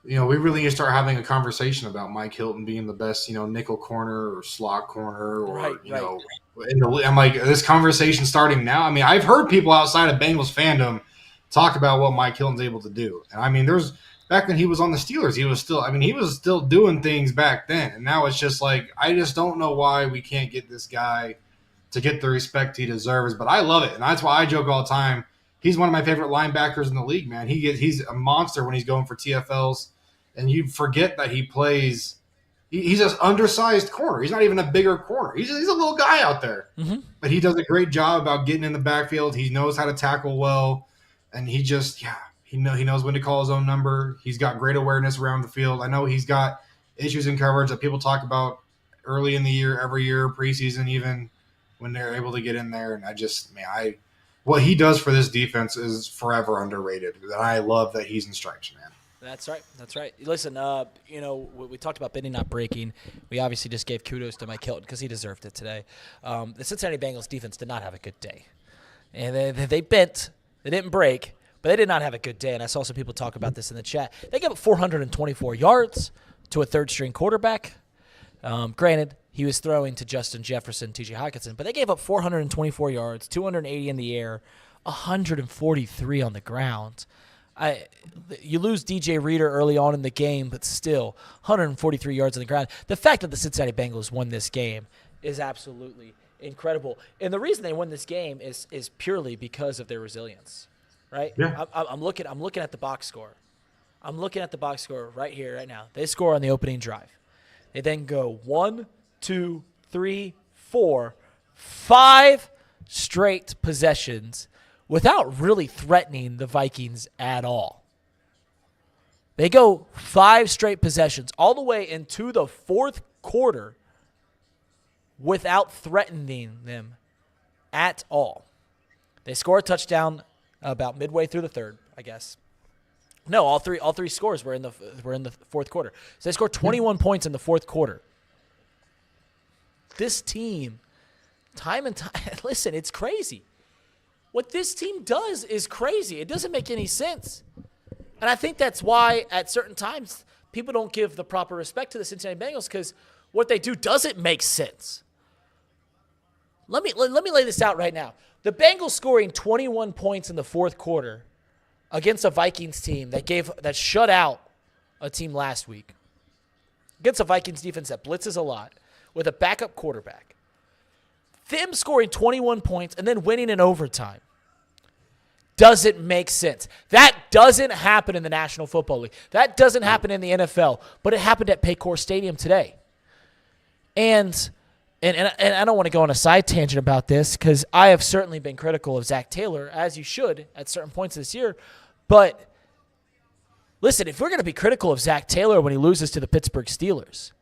we really need to start having a conversation about Mike Hilton being the best, nickel corner or slot corner, or, I'm like, this conversation starting now. I mean, I've heard people outside of Bengals fandom talk about what Mike Hilton's able to do. And I mean, back when he was on the Steelers, he was still doing things back then. And now it's just like, I just don't know why we can't get this guy to get the respect he deserves. But I love it. And that's why I joke all the time. He's one of my favorite linebackers in the league, man. He's a monster when he's going for TFLs. And you forget that he plays – he's an undersized corner. He's not even a bigger corner. He's a little guy out there. Mm-hmm. But he does a great job about getting in the backfield. He knows how to tackle well. And he just – he knows when to call his own number. He's got great awareness around the field. I know he's got issues in coverage that people talk about early in the year, every year, preseason even, when they're able to get in there. And what he does for this defense is forever underrated. And I love that he's in stripes, man. That's right. Listen, we talked about bending, not breaking. We obviously just gave kudos to Mike Hilton because he deserved it today. The Cincinnati Bengals defense did not have a good day. And they bent. They didn't break, but they did not have a good day. And I saw some people talk about this in the chat. They gave up 424 yards to a third-string quarterback. Granted, he was throwing to Justin Jefferson, T.J. Hockenson, but they gave up 424 yards, 280 in the air, 143 on the ground. You lose DJ Reader early on in the game, but still 143 yards on the ground. The fact that the Cincinnati Bengals won this game is absolutely incredible. And the reason they won this game is purely because of their resilience, right? Yeah. I'm looking at the box score. I'm looking at the box score right here, right now. They score on the opening drive. They then go 1, 2, 3, 4, 5 straight possessions without really threatening the Vikings at all. They go 5 straight possessions all the way into the fourth quarter without threatening them at all. They score a touchdown about midway through the third, I guess. No, all three scores were in the fourth quarter. So they scored 21 points in the fourth quarter. This team, time and time, listen, it's crazy. What this team does is crazy. It doesn't make any sense. And I think that's why at certain times people don't give the proper respect to the Cincinnati Bengals, because what they do doesn't make sense. Let me lay this out right now. The Bengals scoring 21 points in the fourth quarter against a Vikings team that shut out a team last week, against a Vikings defense that blitzes a lot, with a backup quarterback. Them scoring 21 points and then winning in overtime doesn't make sense. That doesn't happen in the National Football League. That doesn't happen in the NFL, but it happened at Paycor Stadium today. And I don't want to go on a side tangent about this, because I have certainly been critical of Zach Taylor, as you should at certain points this year. But listen, if we're going to be critical of Zach Taylor when he loses to the Pittsburgh Steelers,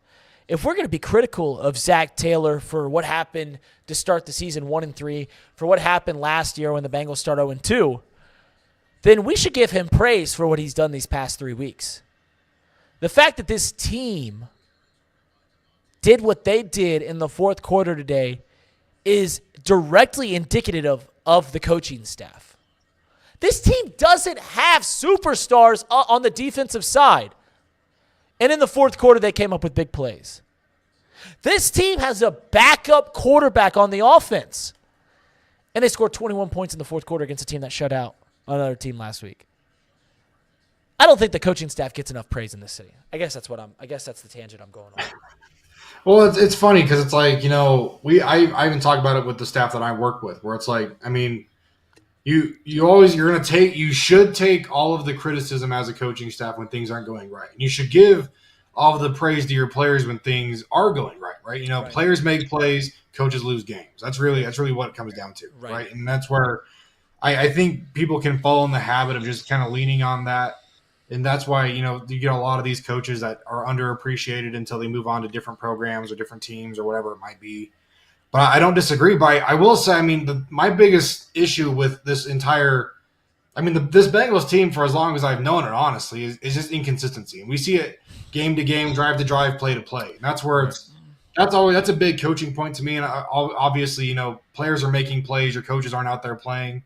if we're going to be critical of Zach Taylor for what happened to start the season 1-3, for what happened last year when the Bengals start 0-2, then we should give him praise for what he's done these past 3 weeks. The fact that this team did what they did in the fourth quarter today is directly indicative of the coaching staff. This team doesn't have superstars on the defensive side. And in the fourth quarter, they came up with big plays. This team has a backup quarterback on the offense. And they scored 21 points in the fourth quarter against a team that shut out another team last week. I don't think the coaching staff gets enough praise in this city. I guess that's the tangent I'm going on. Well, it's funny because it's like, I even talk about it with the staff that I work with, where it's like, I mean, you should take all of the criticism as a coaching staff when things aren't going right. And you should give all of the praise to your players when things are going right? Right. Players make plays, coaches lose games. That's really what it comes down to, right? And that's where I think people can fall in the habit of just kind of leaning on that. And that's why, you get a lot of these coaches that are underappreciated until they move on to different programs or different teams or whatever it might be. But I don't disagree. But I will say, my biggest issue with this entire – this Bengals team, for as long as I've known it, honestly, is just inconsistency. And we see it game to game, drive to drive, play to play. And that's where that's a big coaching point to me. And obviously, players are making plays. Your coaches aren't out there playing.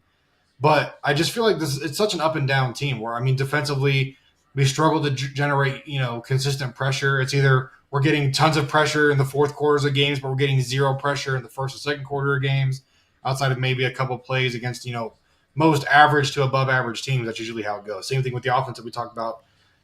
But I just feel like it's such an up and down team where, defensively, we struggle to generate, consistent pressure. It's either we're getting tons of pressure in the fourth quarters of games, but we're getting zero pressure in the first and second quarter of games, outside of maybe a couple of plays against, most average to above average teams. That's usually how it goes. Same thing with the offense that we talked about,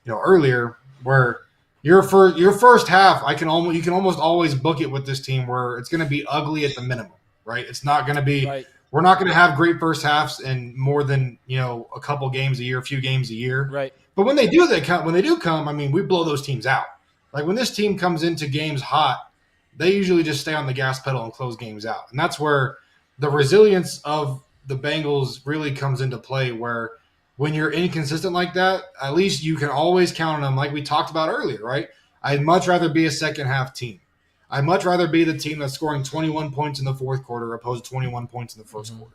earlier, where your first half, you can almost always book it with this team where it's going to be ugly at the minimum, right? It's not going to be. Right. We're not going to have great first halves in more than a couple games a year, a few games a year. Right. But when they do come, we blow those teams out. Like when this team comes into games hot, they usually just stay on the gas pedal and close games out. And that's where the resilience of the Bengals really comes into play, where when you're inconsistent like that, at least you can always count on them, like we talked about earlier, right? I'd much rather be a second half team. I'd much rather be the team that's scoring 21 points in the fourth quarter opposed to 21 points in the first quarter.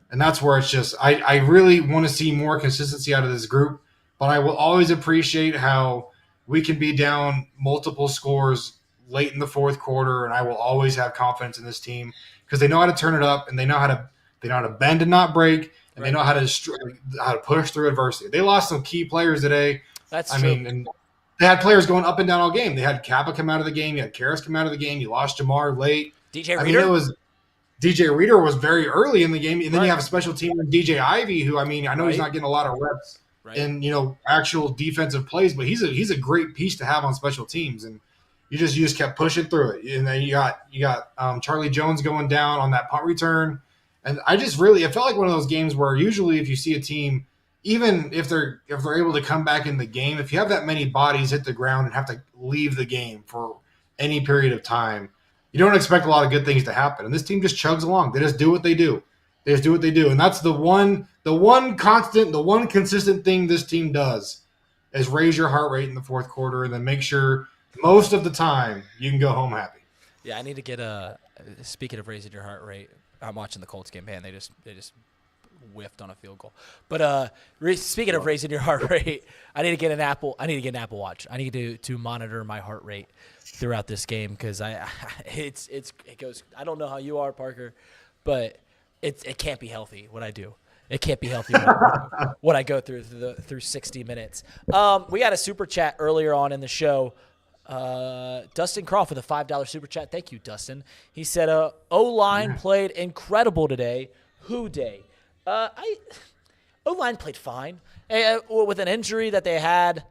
And that's where it's just I really want to see more consistency out of this group, but I will always appreciate how we can be down multiple scores late in the fourth quarter, and I will always have confidence in this team because they know how to turn it up and they know how to bend and not break, and they know how to push through adversity. They lost some key players today. That's true. And they had players going up and down all game. They had Kappa come out of the game. You had Karras come out of the game. You lost Jamar late. DJ Reader? DJ Reader was very early in the game. And then you have a special team with DJ Ivy, who, I know he's not getting a lot of reps in, actual defensive plays, but he's a great piece to have on special teams. And you just kept pushing through it. And then you got Charlie Jones going down on that punt return. And it felt like one of those games where usually if you see a team, even if they're able to come back in the game, if you have that many bodies hit the ground and have to leave the game for any period of time, you don't expect a lot of good things to happen. And this team just chugs along. They just do what they do. And that's the one constant, the one consistent thing this team does is raise your heart rate in the fourth quarter and then make sure most of the time you can go home happy. Yeah, I need to get speaking of raising your heart rate, I'm watching the Colts game, man. They just whiffed on a field goal. But speaking of raising your heart rate, I need to get an Apple Watch. I need to monitor my heart rate throughout this game because it goes. I don't know how you are, Parker, but it can't be healthy what I do. It can't be healthy what I go through 60 minutes. We got a super chat earlier on in the show. Dustin Croft with a $5 super chat. Thank you, Dustin. He said, O-line played incredible today. Who day? O-line played fine. With an injury that they had,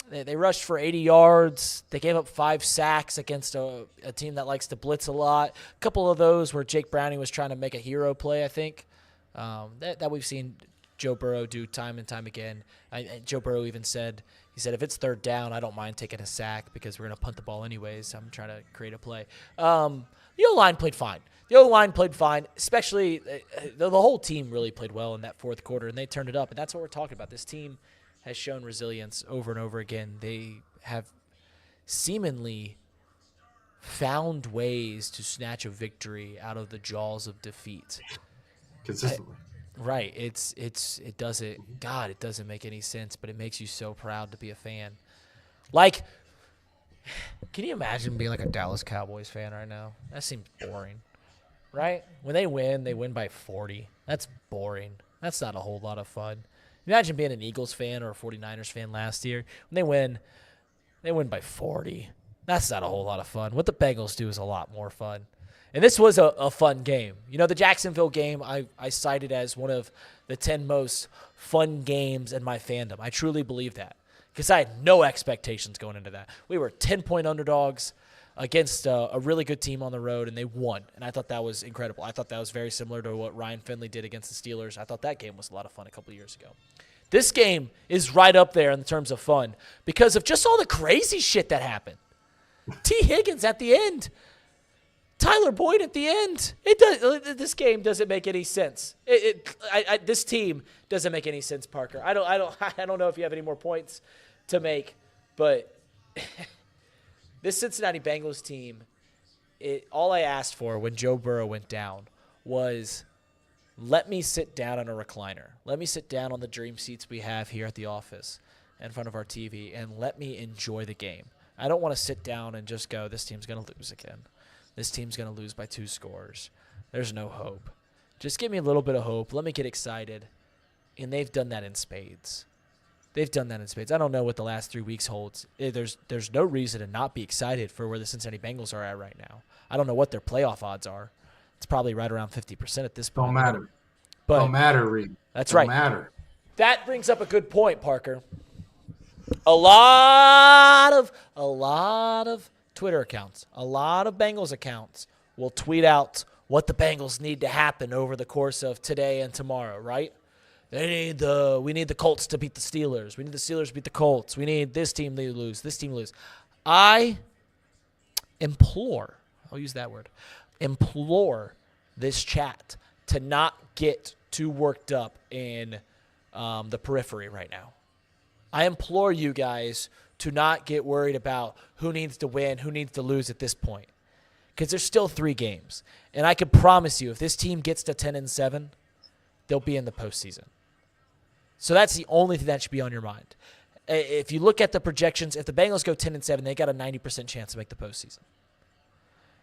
they rushed for 80 yards. They gave up 5 sacks against a team that likes to blitz a lot. A couple of those where Jake Browning was trying to make a hero play, I think, that we've seen Joe Burrow do time and time again. Joe Burrow even said, if it's third down, I don't mind taking a sack because we're going to punt the ball anyways. I'm trying to create a play. The O-line played fine. Especially the whole team really played well in that fourth quarter, and they turned it up, and that's what we're talking about. This team has shown resilience over and over again. They have seemingly found ways to snatch a victory out of the jaws of defeat. Consistently. Right. It doesn't make any sense, but it makes you so proud to be a fan. Like, can you imagine being like a Dallas Cowboys fan right now? That seems boring. Right? When they win by 40. That's boring. That's not a whole lot of fun. Imagine being an Eagles fan or a 49ers fan last year. When they win by 40. That's not a whole lot of fun. What the Bengals do is a lot more fun. And this was a fun game. The Jacksonville game I cited as one of the 10 most fun games in my fandom. I truly believe that because I had no expectations going into that. We were 10-point underdogs against a really good team on the road, and they won. And I thought that was incredible. I thought that was very similar to what Ryan Finley did against the Steelers. I thought that game was a lot of fun a couple of years ago. This game is right up there in terms of fun because of just all the crazy shit that happened. T. Higgins at the end. Tyler Boyd at the end. This game doesn't make any sense. This team doesn't make any sense, Parker. I don't know if you have any more points to make, but this Cincinnati Bengals team, all I asked for when Joe Burrow went down was let me sit down on a recliner. Let me sit down on the dream seats we have here at the office in front of our TV and let me enjoy the game. I don't want to sit down and just go, this team's going to lose again. This team's going to lose by 2 scores. There's no hope. Just give me a little bit of hope. Let me get excited. And they've done that in spades. I don't know what the last 3 weeks holds. There's no reason to not be excited for where the Cincinnati Bengals are at right now. I don't know what their playoff odds are. It's probably right around 50% at this point. Don't matter, Reed. That's right. Don't matter. That brings up a good point, Parker. A lot of Twitter accounts, a lot of Bengals accounts will tweet out what the Bengals need to happen over the course of today and tomorrow, right? We need the Colts to beat the Steelers. We need the Steelers to beat the Colts. We need this team to lose, this team to lose. I implore this chat to not get too worked up in the periphery right now. I implore you guys to not get worried about who needs to win, who needs to lose at this point. Because there's still 3 games. And I can promise you, if this team gets to 10-7, they'll be in the postseason. So that's the only thing that should be on your mind. If you look at the projections, if the Bengals go 10-7, they got a 90% chance to make the postseason.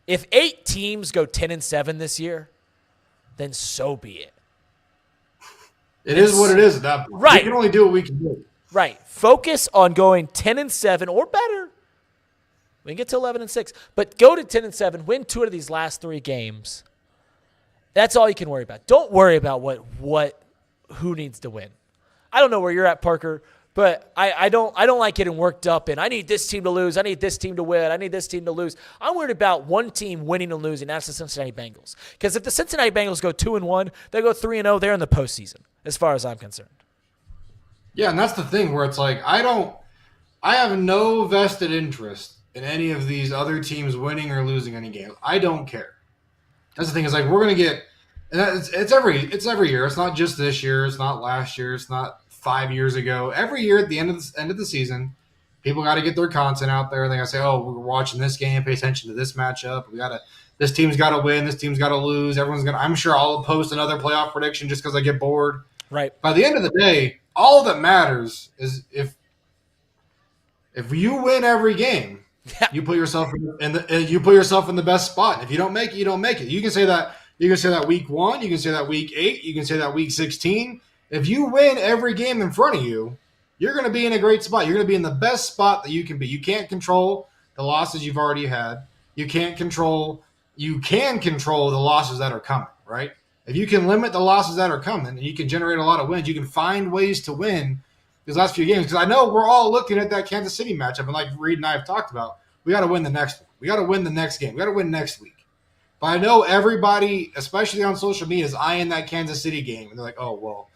If 8 teams go 10-7 this year, then so be it. It is what it is at that point. Right. We can only do what we can do. Right. Focus on going 10-7 or better. We can get to 11-6, but go to 10-7, win 2 of these last 3 games. That's all you can worry about. Don't worry about who needs to win. I don't know where you're at, Parker, but I don't like getting worked up in I need this team to lose, I need this team to win, I need this team to lose. I'm worried about one team winning and losing. That's the Cincinnati Bengals. Because if the Cincinnati Bengals go 2-1, they go 3-0, they're in the postseason, as far as I'm concerned. Yeah, and that's the thing where it's like I have no vested interest in any of these other teams winning or losing any games. I don't care. That's the thing is like we're gonna get, and it's every year. It's not just this year. It's not last year. It's not 5 years ago. Every year at the end of the season, People got to get their content out there. They got to say, "Oh, we're watching this game. Pay attention to this matchup. This team's got to win. This team's got to lose. Everyone's gonna." I'm sure I'll post another playoff prediction just because I get bored. Right. By the end of the day, all that matters is if you win every game, you put yourself in the best spot. And if you don't make it, you don't make it. You can say that. You can say that week 1. You can say that week 8. You can say that week 16. If you win every game in front of you, you're going to be in a great spot. You're going to be in the best spot that you can be. You can't control the losses you've already had. You can control the losses that are coming, right? If you can limit the losses that are coming and you can generate a lot of wins, you can find ways to win these last few games. Because I know we're all looking at that Kansas City matchup, and like Reed and I have talked about, we got to win the next one. We got to win the next game. We got to win next week. But I know everybody, especially on social media, is eyeing that Kansas City game, and they're like, "Oh well,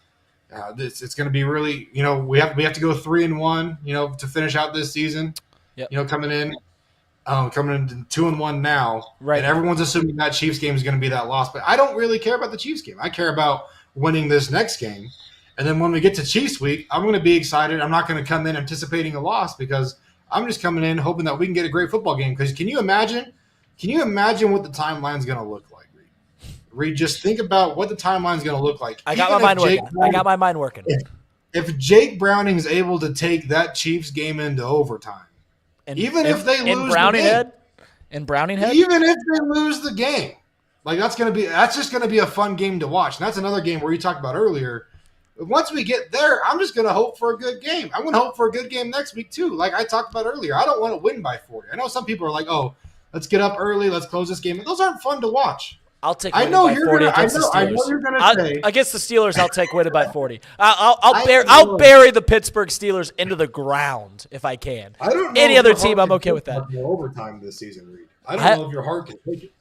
it's going to be really, we have to go 3-1, to finish out this season. Yep. Coming in 2-1 now, right? And everyone's assuming that Chiefs game is going to be that loss. But I don't really care about the Chiefs game. I care about winning this next game, and then when we get to Chiefs week, I'm going to be excited. I'm not going to come in anticipating a loss because I'm just coming in hoping that we can get a great football game. Because can you imagine what the timeline's going to look like? Reed, just think about what the timeline's going to look like. I got my mind working. If Jake Browning's able to take that Chiefs game into overtime, if they lose in Browning Head, even if they lose the game, like that's just going to be a fun game to watch. And that's another game where you talked about earlier. Once we get there, I'm just going to hope for a good game. I'm going to hope for a good game next week too. Like I talked about earlier, I don't want to win by 40. I know some people are like, "Oh, let's get up early, let's close this game." Those aren't fun to watch. I'll take winning by 40 against the Steelers. I know you're going to say. Against the Steelers, I'll take winning by 40. I'll bury the Pittsburgh Steelers into the ground if I can. I don't know any other team, I'm okay with that. Overtime this season, Reed. I don't know if your heart can take it.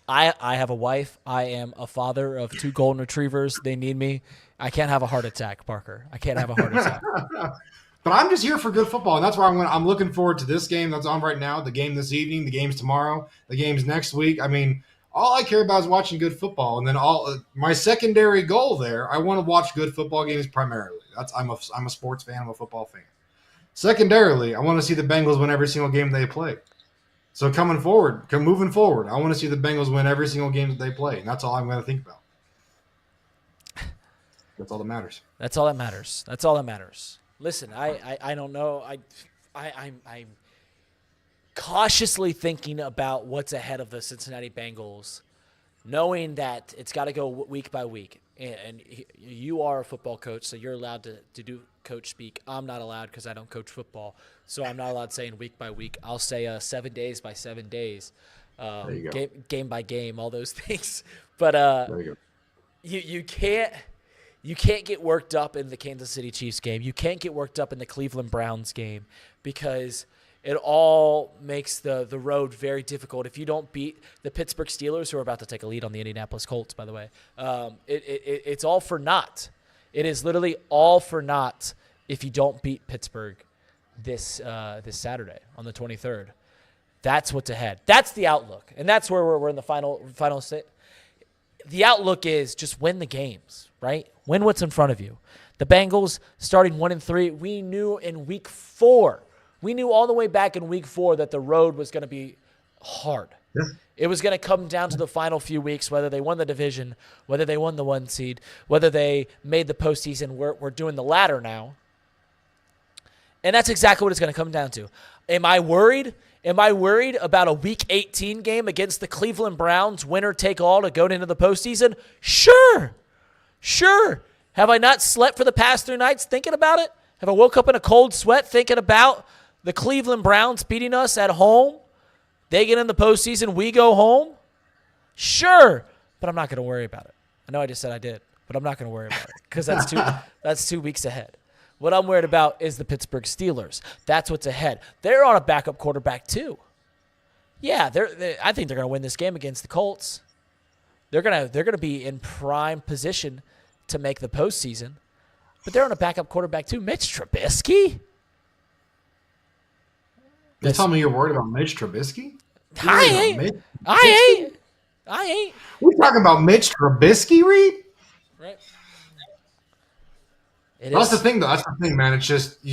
I have a wife. I am a father of 2 golden retrievers. They need me. I can't have a heart attack, Parker. I can't have a heart attack. But I'm just here for good football, and that's why I'm looking forward to this game that's on right now, the game this evening, the games tomorrow, the games next week. I mean, all I care about is watching good football, and then my secondary goal there, I want to watch good football games primarily. I'm a sports fan. I'm a football fan. Secondarily, I want to see the Bengals win every single game they play. So moving forward, I want to see the Bengals win every single game that they play, and that's all I'm going to think about. That's all that matters. That's all that matters. Listen, I don't know. I'm cautiously thinking about what's ahead of the Cincinnati Bengals, knowing that it's got to go week by week. And you are a football coach, so you're allowed to do coach speak. I'm not allowed because I don't coach football, so I'm not allowed saying week by week. I'll say 7 days by 7 days, game by game, all those things. But you can't get worked up in the Kansas City Chiefs game. You can't get worked up in the Cleveland Browns game because it all makes the road very difficult. If you don't beat the Pittsburgh Steelers, who are about to take a lead on the Indianapolis Colts, by the way, it's all for naught. It is literally all for naught if you don't beat Pittsburgh this Saturday on the 23rd. That's what's ahead. That's the outlook, and that's where we're in the final state. The outlook is just win the games, right? Win what's in front of you. The Bengals starting 1-3. We knew in week 4. We knew all the way back in week 4 that the road was going to be hard. Yeah. It was going to come down to the final few weeks, whether they won the division, whether they won the 1 seed, whether they made the postseason. We're doing the latter now. And that's exactly what it's going to come down to. Am I worried? Am I worried about a Week 18 game against the Cleveland Browns, winner take all, to go into the postseason? Sure. Have I not slept for the past 3 nights thinking about it? Have I woke up in a cold sweat thinking about the Cleveland Browns beating us at home? They get in the postseason, we go home? Sure, but I'm not going to worry about it. I know I just said I did, but I'm not going to worry about it because that's 2 weeks ahead. What I'm worried about is the Pittsburgh Steelers. That's what's ahead. They're on a backup quarterback too. Yeah, I think they're going to win this game against the Colts. They're gonna be in prime position to make the postseason, but they're on a backup quarterback too. Mitch Trubisky. You tell me you're worried about Mitch Trubisky? I ain't. We're talking about Mitch Trubisky, Reed? Right. That's the thing, though. That's the thing, man. It's just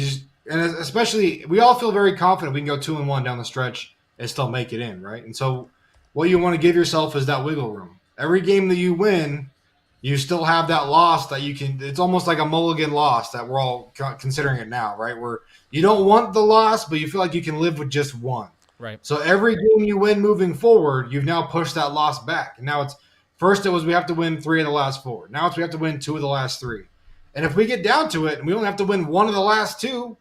and especially we all feel very confident we can go 2-1 down the stretch and still make it in, right? And so what you want to give yourself is that wiggle room. Every game that you win, you still have that loss that you can. It's almost like a mulligan loss that we're all considering it now, right? Where you don't want the loss, but you feel like you can live with just one. Right. So every game you win moving forward, you've now pushed that loss back. And now first it was we have to win 3 of the last 4. Now it's we have to win 2 of the last 3. And if we get down to it and we only have to win 1 of the last 2,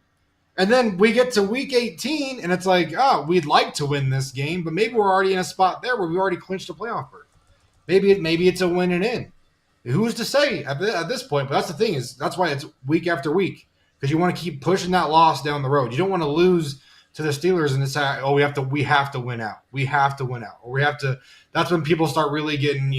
and then we get to week 18 and it's like, oh, we'd like to win this game, but maybe we're already in a spot there where we already clinched a playoff berth. Maybe it's a win and in. Who's to say at this point? But that's the thing that's why it's week after week, because you want to keep pushing that loss down the road. You don't want to lose to the Steelers and decide, oh, we have to win out. We have to win out. Or we have to. That's when people start really getting,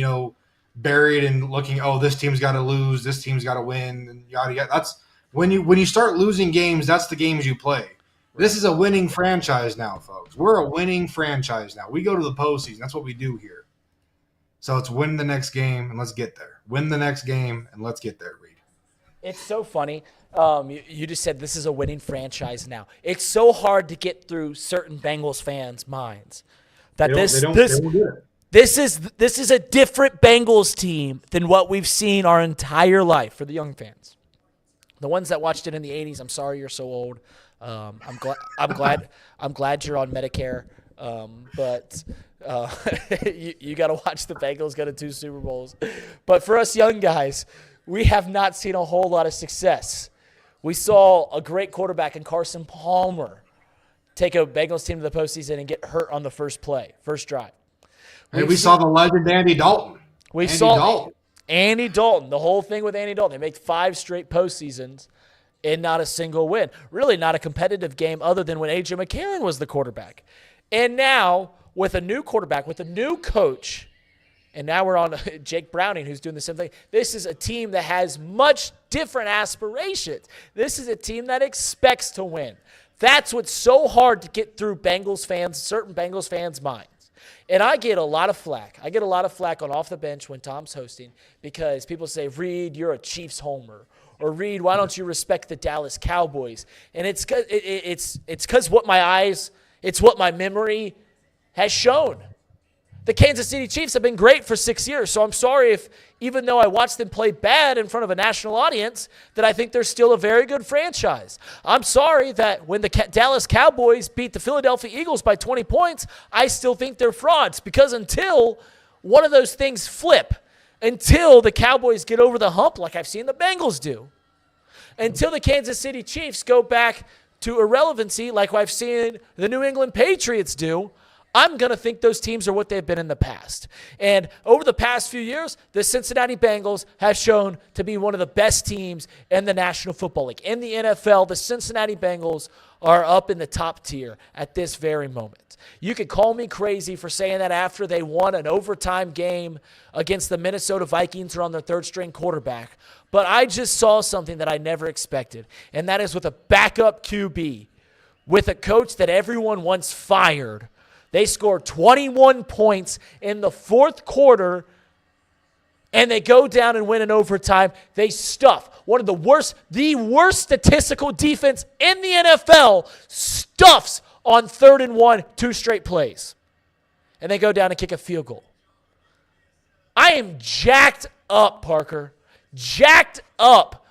buried and looking, oh, this team's got to lose, this team's got to win, and yada yada. That's when you start losing games. That's the games you play. This is a winning franchise now, folks. We're a winning franchise now. We go to the postseason. That's what we do here. So it's win the next game and let's get there. Win the next game and let's get there, Reed. It's so funny. You just said this is a winning franchise now. It's so hard to get through certain Bengals fans' minds that this is a different Bengals team than what we've seen our entire life for the young fans. The ones that watched it in the 80s, I'm sorry you're so old. I'm glad you're on Medicare. But you got to watch the Bengals go to 2 Super Bowls. But for us young guys, we have not seen a whole lot of success. We saw a great quarterback in Carson Palmer take a Bengals team to the postseason and get hurt on the first drive. And we saw the legend Andy Dalton. Andy Dalton, the whole thing with Andy Dalton. They made 5 straight postseasons and not a single win. Really not a competitive game other than when A.J. McCarron was the quarterback. And now, with a new quarterback, with a new coach, and now we're on Jake Browning, who's doing the same thing. This is a team that has much different aspirations. This is a team that expects to win. That's what's so hard to get through certain Bengals fans' minds. And I get a lot of flack. I get a lot of flack on Off the Bench when Tom's hosting because people say, Reed, you're a Chiefs homer. Or, Reed, why don't you respect the Dallas Cowboys? And it's because it's what my memory has shown. The Kansas City Chiefs have been great for 6 years, so I'm sorry if, even though I watched them play bad in front of a national audience, that I think they're still a very good franchise. I'm sorry that when the Dallas Cowboys beat the Philadelphia Eagles by 20 points, I still think they're frauds, because until one of those things flip, until the Cowboys get over the hump like I've seen the Bengals do, until the Kansas City Chiefs go back to irrelevancy like I've seen the New England Patriots do, I'm going to think those teams are what they've been in the past. And over the past few years, the Cincinnati Bengals have shown to be one of the best teams in the National Football League. In the NFL, the Cincinnati Bengals are up in the top tier at this very moment. You could call me crazy for saying that after they won an overtime game against the Minnesota Vikings who are on their third-string quarterback, but I just saw something that I never expected, and that is with a backup QB, with a coach that everyone wants fired. They scored 21 points in the fourth quarter, and they go down and win in overtime. They stuff the worst statistical defense in the NFL, stuffs on 3rd and 1, 2 straight plays. And they go down and kick a field goal. I am jacked up, Parker. Jacked up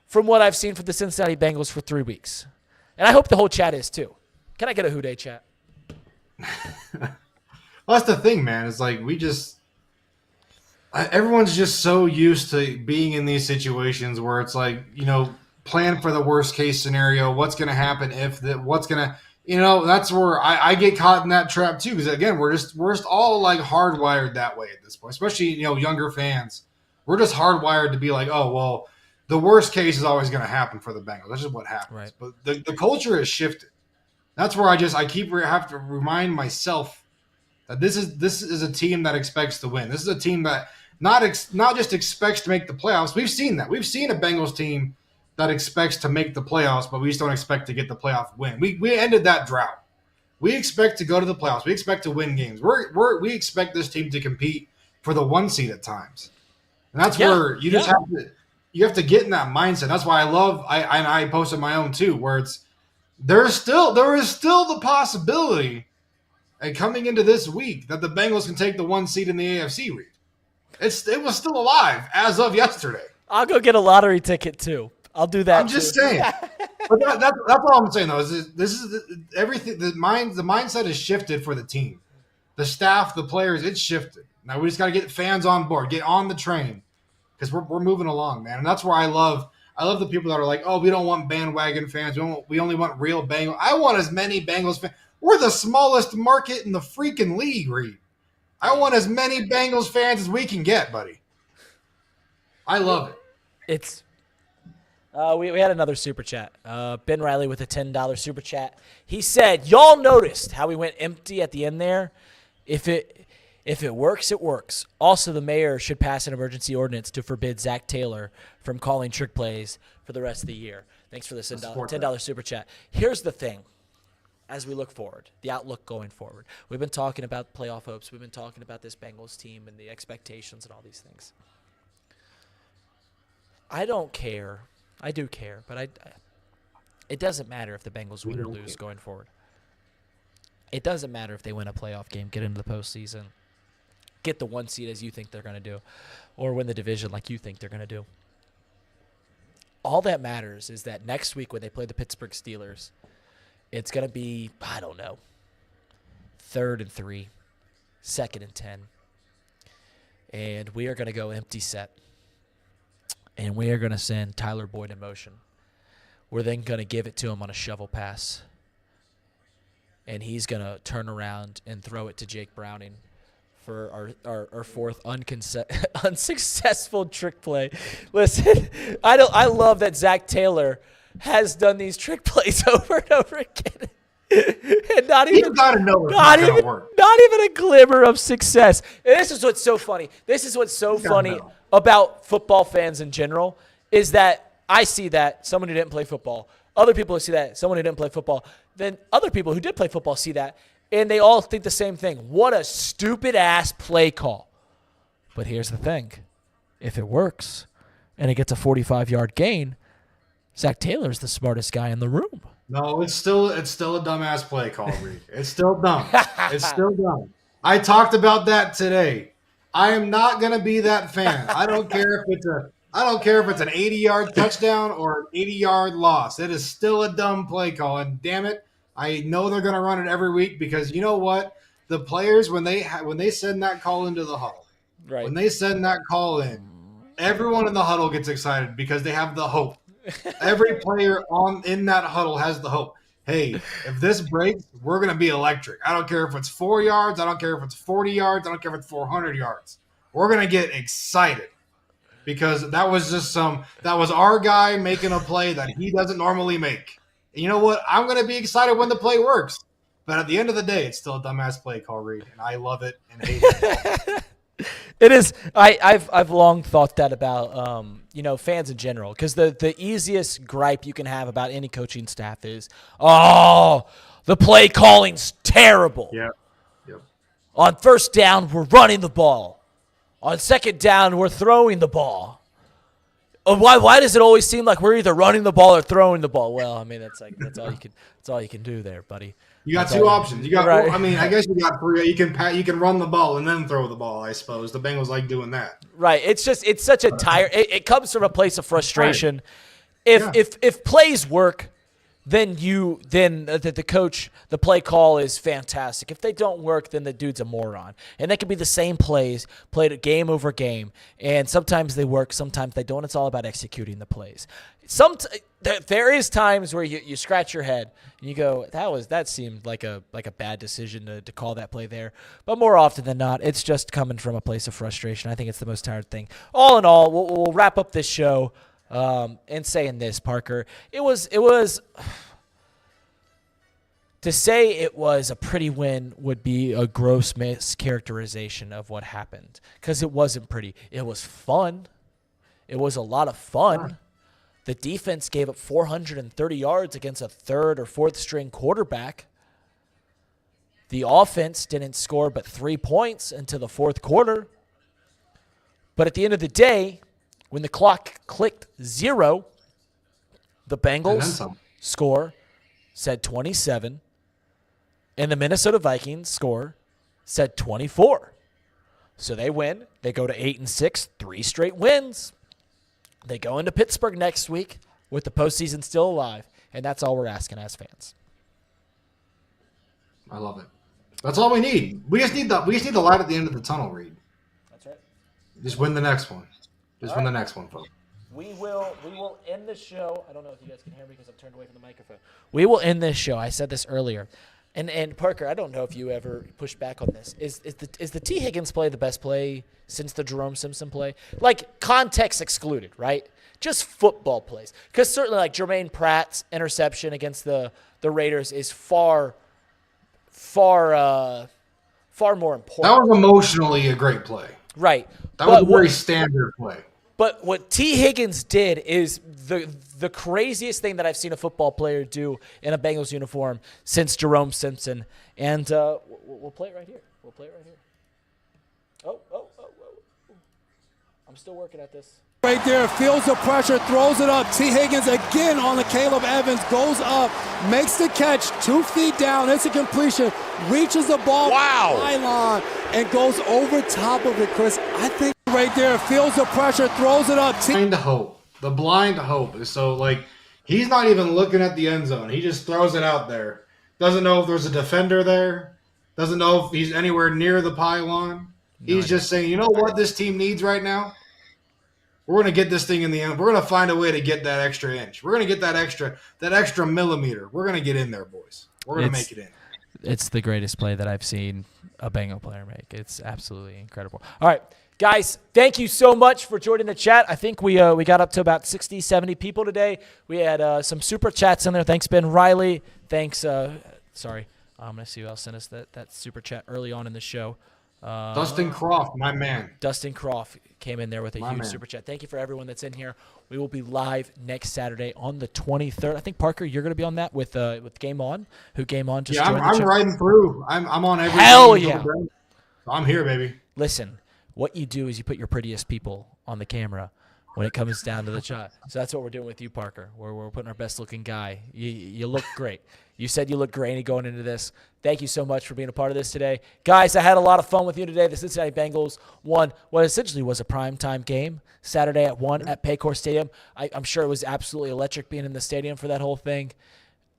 from what I've seen from the Cincinnati Bengals for 3 weeks. And I hope the whole chat is too. Can I get a Houday chat? Well, that's the thing, man. It's like everyone's just so used to being in these situations where it's like, plan for the worst case scenario. What's going to happen that's where I get caught in that trap too. Because again, we're just all like hardwired that way at this point, especially, younger fans. We're just hardwired to be like, oh, well, the worst case is always going to happen for the Bengals. That's just what happens. Right. But the culture has shifted. That's where I have to remind myself that this is a team that expects to win. This is a team that not just expects to make the playoffs. We've seen that. We've seen a Bengals team that expects to make the playoffs, but we just don't expect to get the playoff win. We ended that drought. We expect to go to the playoffs. We expect to win games. We expect this team to compete for the 1 seed at times, and that's where you have to get in that mindset. That's why I posted my own too, where it's there is still the possibility, and coming into this week, that the Bengals can take the 1 seed in the AFC read. It was still alive as of yesterday. I'll go get a lottery ticket too. I'll do that. I'm just saying. But that's all I'm saying though. This is everything. The mindset has shifted for the team, the staff, the players. It's shifted. Now we just got to get fans on board, get on the train, because we're moving along, man. And that's where I love the people that are like, oh, we don't want bandwagon fans. We only want real Bengals. I want as many Bengals fans. We're the smallest market in the freaking league, Reed. I want as many Bengals fans as we can get, buddy. I love it. It's we had another super chat. Ben Riley with a $10 super chat. He said, "Y'all noticed how we went empty at the end there? If it works, it works. Also, the mayor should pass an emergency ordinance to forbid Zach Taylor from calling trick plays for the rest of the year." Thanks for the $10 super chat. Here's the thing. As we look forward, the outlook going forward, we've been talking about playoff hopes. We've been talking about this Bengals team and the expectations and all these things. I don't care. I do care, but it doesn't matter if the Bengals win or lose going forward. It doesn't matter if they win a playoff game, get into the postseason, get the 1 seed as you think they're going to do, or win the division like you think they're going to do. All that matters is that next week when they play the Pittsburgh Steelers, it's going to be, I don't know, 3rd and 3, 2nd and 10. And we are going to go empty set. And we are going to send Tyler Boyd in motion. We're then going to give it to him on a shovel pass. And he's going to turn around and throw it to Jake Browning for our fourth unsuccessful trick play. Listen, I love that Zach Taylor has done these trick plays over and over again. And not even a glimmer of success. And this is what's so funny. This is what's so funny about football fans in general is that I see that someone who didn't play football. Other people see that someone who didn't play football. Then other people who did play football see that, and they all think the same thing. What a stupid-ass play call. But here's the thing. If it works and it gets a 45-yard gain, Zach Taylor's the smartest guy in the room. No, it's still a dumbass play call, Reed. It's still dumb. It's still dumb. I talked about that today. I am not gonna be that fan. I don't care if it's an 80-yard touchdown or an 80-yard loss. It is still a dumb play call, and damn it, I know they're gonna run it every week because you know what? The players when they send that call into the huddle, right? When they send that call in, everyone in the huddle gets excited because they have the hope. Every player in that huddle has the hope. Hey, if this breaks, we're going to be electric. I don't care if it's 4 yards. I don't care if it's 40 yards. I don't care if it's 400 yards. We're going to get excited because that was our guy making a play that he doesn't normally make. And you know what? I'm going to be excited when the play works. But at the end of the day, it's still a dumbass play call, Reed, and I love it and hate it. It is. I've long thought that about fans in general, because the easiest gripe you can have about any coaching staff is, oh, the play calling's terrible. Yeah. Yep. On first down, we're running the ball. On second down, we're throwing the ball. Why does it always seem like we're either running the ball or throwing the ball? Well, I mean that's all you can do there, buddy. You got two options. You got. Right. Well, I mean, I guess you got three. You can run the ball and then throw the ball. I suppose the Bengals like doing that. Right. It's such a tire. It comes from a place of frustration. Right. If plays work, then the coach, the play call is fantastic. If they don't work, then the dude's a moron. And they can be the same plays played game over game. And sometimes they work, sometimes they don't. It's all about executing the plays. There is times where you scratch your head and you go, that seemed like a bad decision to call that play there. But more often than not, it's just coming from a place of frustration. I think it's the most tired thing. All in all, we'll wrap up this show and saying this, Parker. It was to say it was a pretty win would be a gross mischaracterization of what happened, because it wasn't pretty. It was fun. It was a lot of fun. The defense gave up 430 yards against a third or fourth string quarterback. The offense didn't score but 3 points until the fourth quarter. But at the end of the day, when the clock clicked 0, the Bengals score said 27, and the Minnesota Vikings score said 24. So they win. They go to 8-6, 3 straight wins. They go into Pittsburgh next week with the postseason still alive, and that's all we're asking as fans. I love it. That's all we need. We just need the light at the end of the tunnel, Reed. That's right. Just win the next one. Just win the next one, folks. We will end the show. I don't know if you guys can hear me because I'm turned away from the microphone. We will end this show. I said this earlier. And Parker, I don't know if you ever pushed back on this. Is the T. Higgins play the best play since the Jerome Simpson play? Like, context excluded, right? Just football plays. Because certainly, like, Jermaine Pratt's interception against the Raiders is far more important. That was emotionally a great play. Right. That was a very standard play. But what T. Higgins did is the craziest thing that I've seen a football player do in a Bengals uniform since Jerome Simpson. And we'll play it right here. Oh. I'm still working at this. Right there, feels the pressure, throws it up. T. Higgins again on the Caleb Evans, goes up, makes the catch, 2 feet down. It's a completion, reaches the ball, line, and goes over top of it, Chris. I think right there, feels the pressure, throws it up. The blind hope is so, like, he's not even looking at the end zone. He just throws it out there. Doesn't know if there's a defender there. Doesn't know if he's anywhere near the pylon. He's just saying, you know what this team needs right now? We're going to get this thing in the end. We're going to find a way to get that extra inch. We're going to get that extra millimeter. We're going to get in there, boys. We're going to make it in. It's the greatest play that I've seen a Bengal player make. It's absolutely incredible. All right, guys, thank you so much for joining the chat. I think we got up to about 60, 70 people today. We had some super chats in there. Thanks, Ben Riley. Thanks. I'm going to see who else sent us that super chat early on in the show. Dustin Croft, my man. Dustin Croft came in there with a huge super chat. Thank you for everyone that's in here. We will be live next Saturday on the 23rd. I think, Parker, you're going to be on that with Game On. Who Game On just joined the I'm show. riding through. I'm on every. Hell yeah! I'm here, baby. Listen, what you do is you put your prettiest people on the camera when it comes down to the shot. So that's what we're doing with you, Parker. We're putting our best-looking guy. You look great. You said you look grainy going into this. Thank you so much for being a part of this today. Guys, I had a lot of fun with you today. The Cincinnati Bengals won what essentially was a primetime game Saturday at 1 at Paycor Stadium. I'm sure it was absolutely electric being in the stadium for that whole thing.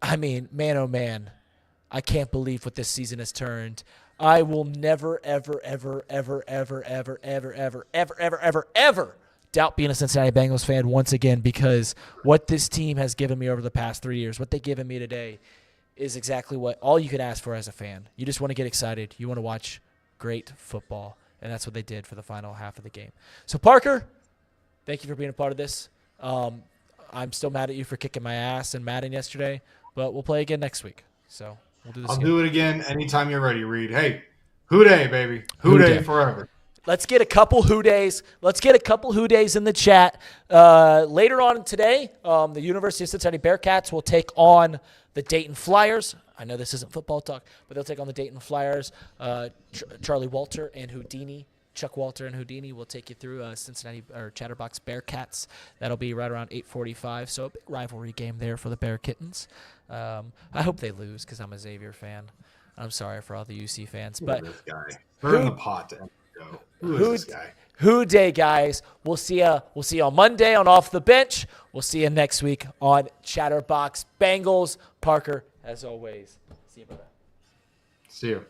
I mean, man, oh, man, I can't believe what this season has turned. I will never, ever, ever, ever, ever, ever, ever, ever, ever, ever, ever, ever doubt being a Cincinnati Bengals fan once again, because what this team has given me over the past 3 years, what they've given me today, is exactly what all you can ask for as a fan. You just want to get excited. You want to watch great football, and that's what they did for the final half of the game. So, Parker, thank you for being a part of this. I'm still mad at you for kicking my ass in Madden yesterday, but we'll play again next week. So we'll do this again. Do it again anytime you're ready, Reed. Hey, Who Day, baby. Who Day forever. Let's get a couple Who Days. Let's get a couple Who Days in the chat. Later on today, the University of Cincinnati Bearcats will take on the Dayton Flyers. I know this isn't football talk, but they'll take on the Dayton Flyers. Charlie Walter and Houdini, Chuck Walter and Houdini will take you through Cincinnati or Chatterbox Bearcats. That'll be right around 8:45. So a big rivalry game there for the Bear Kittens. I hope they lose because I'm a Xavier fan. I'm sorry for all the UC fans, but this guy. They're in the pot to go. Who is this guy? Who Day, guys. We'll see you on Monday on Off the Bench. We'll see you next week on Chatterbox Bengals. Parker, as always, see you, brother. See you.